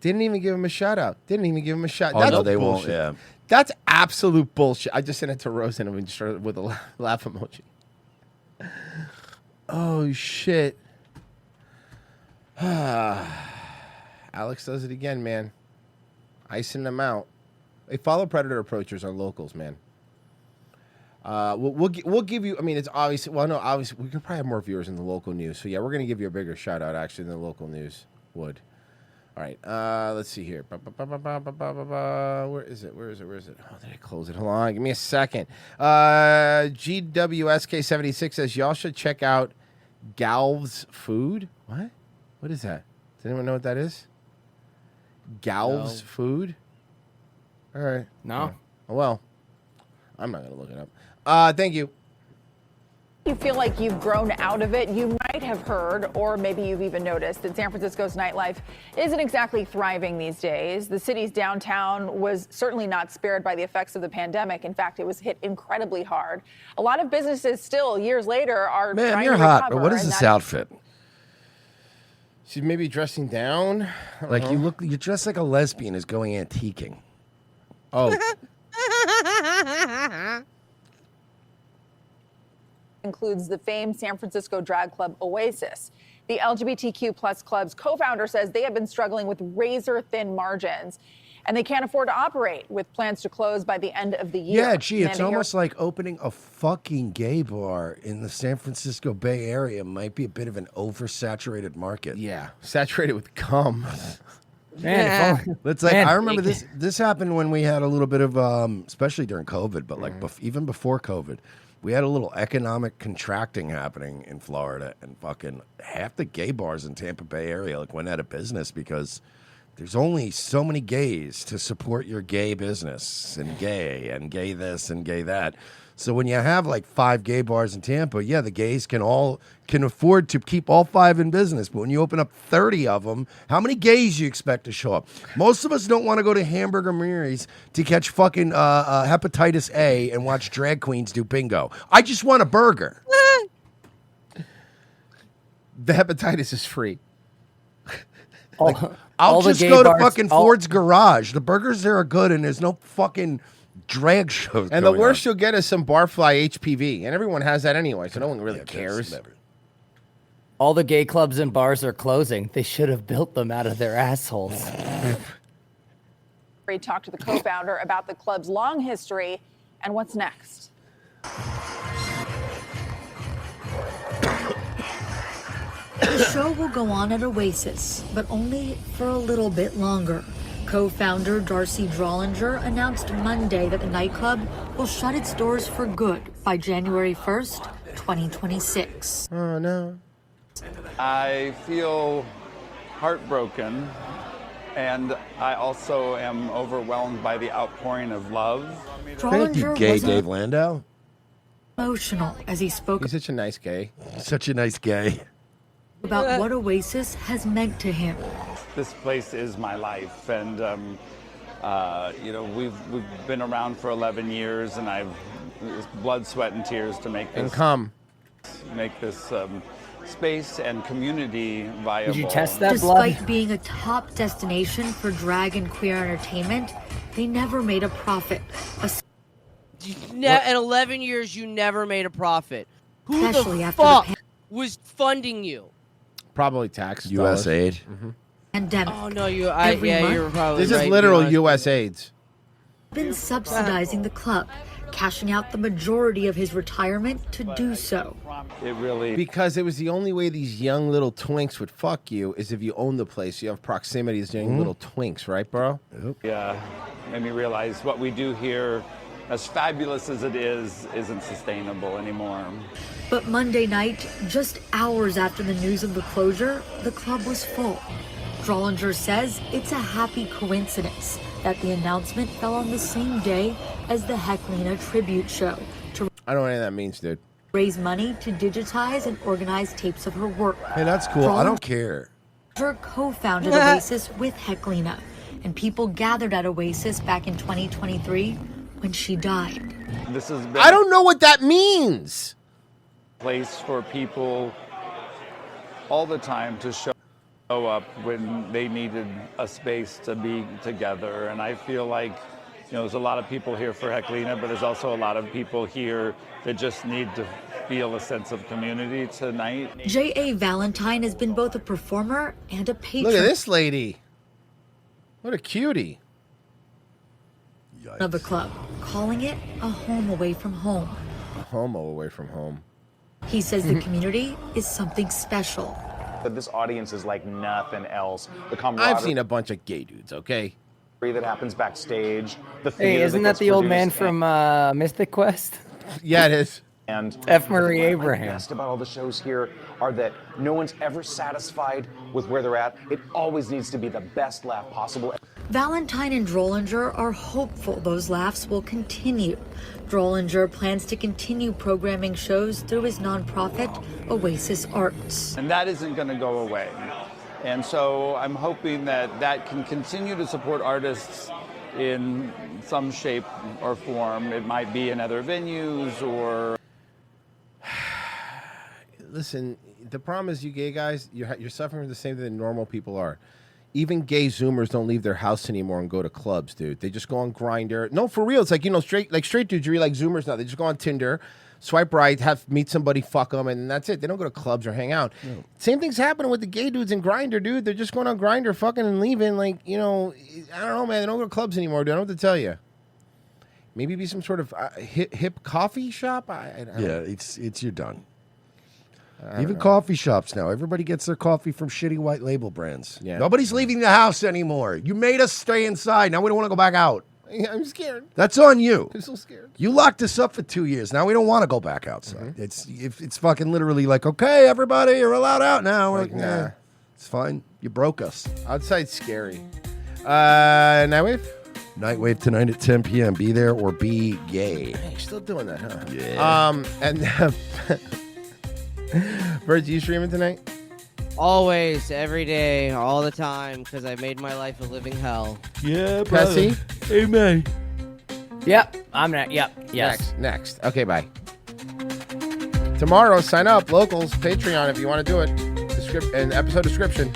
Didn't even give him a shout out. Didn't even give him a shout. Oh, That's no, they won't, bullshit. yeah. That's absolute bullshit. I just sent it to Rosen and we started with a laugh emoji. Oh shit. Alex does it again, man. Icing them out. Hey, follow Predator Approachers on locals, man. We'll give you. I mean, it's obvious. Well, no, obviously we could probably have more viewers in the local news. So yeah, we're gonna give you a bigger shout out actually than the local news would. All right. Let's see here. Where is it? Oh, did I close it? Hold on. Give me a second. GWSK76 says y'all should check out Galv's Food. What? What is that? Does anyone know what that is? Galv's Food? All right. No. Oh, well, I'm not going to look it up. Thank you. You feel like you've grown out of it. You might have heard, or maybe you've even noticed, that San Francisco's nightlife isn't exactly thriving these days. The city's downtown was certainly not spared by the effects of the pandemic. In fact, it was hit incredibly hard. A lot of businesses still, years later, are Man, trying you're to hot. recover. But what is and this that- outfit? She's maybe dressing down. I don't Like know. you're dressed like a lesbian is going antiquing. Oh. Includes the famed San Francisco drag club Oasis. The LGBTQ plus club's co-founder says they have been struggling with razor-thin margins, and they can't afford to operate, with plans to close by the end of the year. Yeah, gee, it's Amanda, almost like opening a fucking gay bar in the San Francisco Bay Area might be a bit of an oversaturated market. Yeah, saturated with cum. Man, it's like Man, I remember it- this happened when we had a little bit of especially during COVID, but like even before COVID, we had a little economic contracting happening in Florida, and fucking half the gay bars in Tampa Bay area like went out of business because there's only so many gays to support your gay business and gay this and gay that. So when you have like 5 gay bars in Tampa, yeah, the gays can afford to keep all 5 in business. But when you open up 30 of them, how many gays you expect to show up? Most of us don't want to go to Hamburger Mary's to catch fucking hepatitis A and watch drag queens do bingo. I just want a burger. The hepatitis is free. I'll all the just gay go to bars- fucking all- Ford's Garage. The burgers there are good, and there's no fucking drag shows. And the going worst on. you'll get is some barfly HPV, and everyone has that anyway, so no one really cares. All the gay clubs and bars are closing. They should have built them out of their assholes. We talked to the co-founder about the club's long history and what's next. The show will go on at Oasis, but only for a little bit longer. Co-founder Darcy Drollinger announced Monday that the nightclub will shut its doors for good by January 1st, 2026. Oh, no. I feel heartbroken, and I also am overwhelmed by the outpouring of love. Thank you, Drollinger gay was Dave Landau. emotional as he spoke He's such a nice gay. Such a nice gay. about what Oasis has meant to him. This place is my life, and you know, we've been around for 11 years, and I've it's blood, sweat, and tears to make this And cum. make this space and community viable. Did you test that Despite blood? being a top destination for drag and queer entertainment, they never made a profit. In 11 years, you never made a profit. Who Especially the after the fuck was funding you? Probably tax U.S. dollars. aid. Mm-hmm. Pandemic. Oh no, Every month, you're probably This right. is literal You're U.S. AIDS. been subsidizing the club, cashing out the majority of his retirement to do so. It really Because it was the only way these young little twinks would fuck you is if you own the place. You have proximity to young little twinks, right, bro? made me realize what we do here, as fabulous as it is, isn't sustainable anymore. But Monday night, just hours after the news of the closure, the club was full. Drollinger says it's a happy coincidence that the announcement fell on the same day as the Heclina tribute show to I don't know what any of that means, dude. raise money to digitize and organize tapes of her work. Hey, that's cool. I don't care. Drollinger co-founded Oasis with Heclina, and people gathered at Oasis back in 2023 when she died. This has been I don't know what that means. a place for people all the time to show up when they needed a space to be together, and I feel like there's a lot of people here for Heklina, but there's also a lot of people here that just need to feel a sense of community tonight. J.A. Valentine has been both a performer and a patron. Look at this lady. What a cutie. Of a club, calling it a home away from home. A homo away from home. He says the community is something special. That this audience is like nothing else. The camaraderie I've seen a bunch of gay dudes, okay? that happens backstage. The Hey, theater isn't that gets the old man produced, from Mystic Quest? Yeah, it is. And F. Murray what I like Abraham. best about all the shows here are that no one's ever satisfied with where they're at. It always needs to be the best laugh possible. Valentine and Drollinger are hopeful those laughs will continue. Drollinger plans to continue programming shows through his nonprofit, Oasis Arts. And that isn't going to go away. And so I'm hoping that that can continue to support artists in some shape or form. It might be in other venues or... Listen, the problem is you gay guys, you're suffering from the same thing that normal people are. Even gay Zoomers don't leave their house anymore and go to clubs, dude. They just go on Grindr. No, for real. It's like, straight dudes, you're like Zoomers now. They just go on Tinder, swipe right, meet somebody, fuck them, and that's it. They don't go to clubs or hang out. No. Same thing's happening with the gay dudes in Grindr, dude. They're just going on Grindr, fucking and leaving. Like, I don't know, man. They don't go to clubs anymore, dude. I don't know what to tell you. Maybe be some sort of hip coffee shop? I don't know. It's you're done. Even coffee shops now. Everybody gets their coffee from shitty white label brands. Yeah. Nobody's leaving the house anymore. You made us stay inside. Now we don't want to go back out. I'm scared. That's on you. I'm so scared. You locked us up for 2 years. Now we don't want to go back outside. It's fucking literally like, okay, everybody, you're allowed out now. We're like, nah, it's fine. You broke us. Outside's scary. Nightwave? Nightwave tonight at 10 p.m. Be there or be gay. Hey, you're still doing that, huh? Yeah. And Bert, you streaming tonight? Always, every day, all the time, because I made my life a living hell. Yeah, Pessy? Amen. Yep, I'm not. Yep, yes. Next. Okay, bye. Tomorrow, sign up, locals, Patreon if you want to do it. And episode description.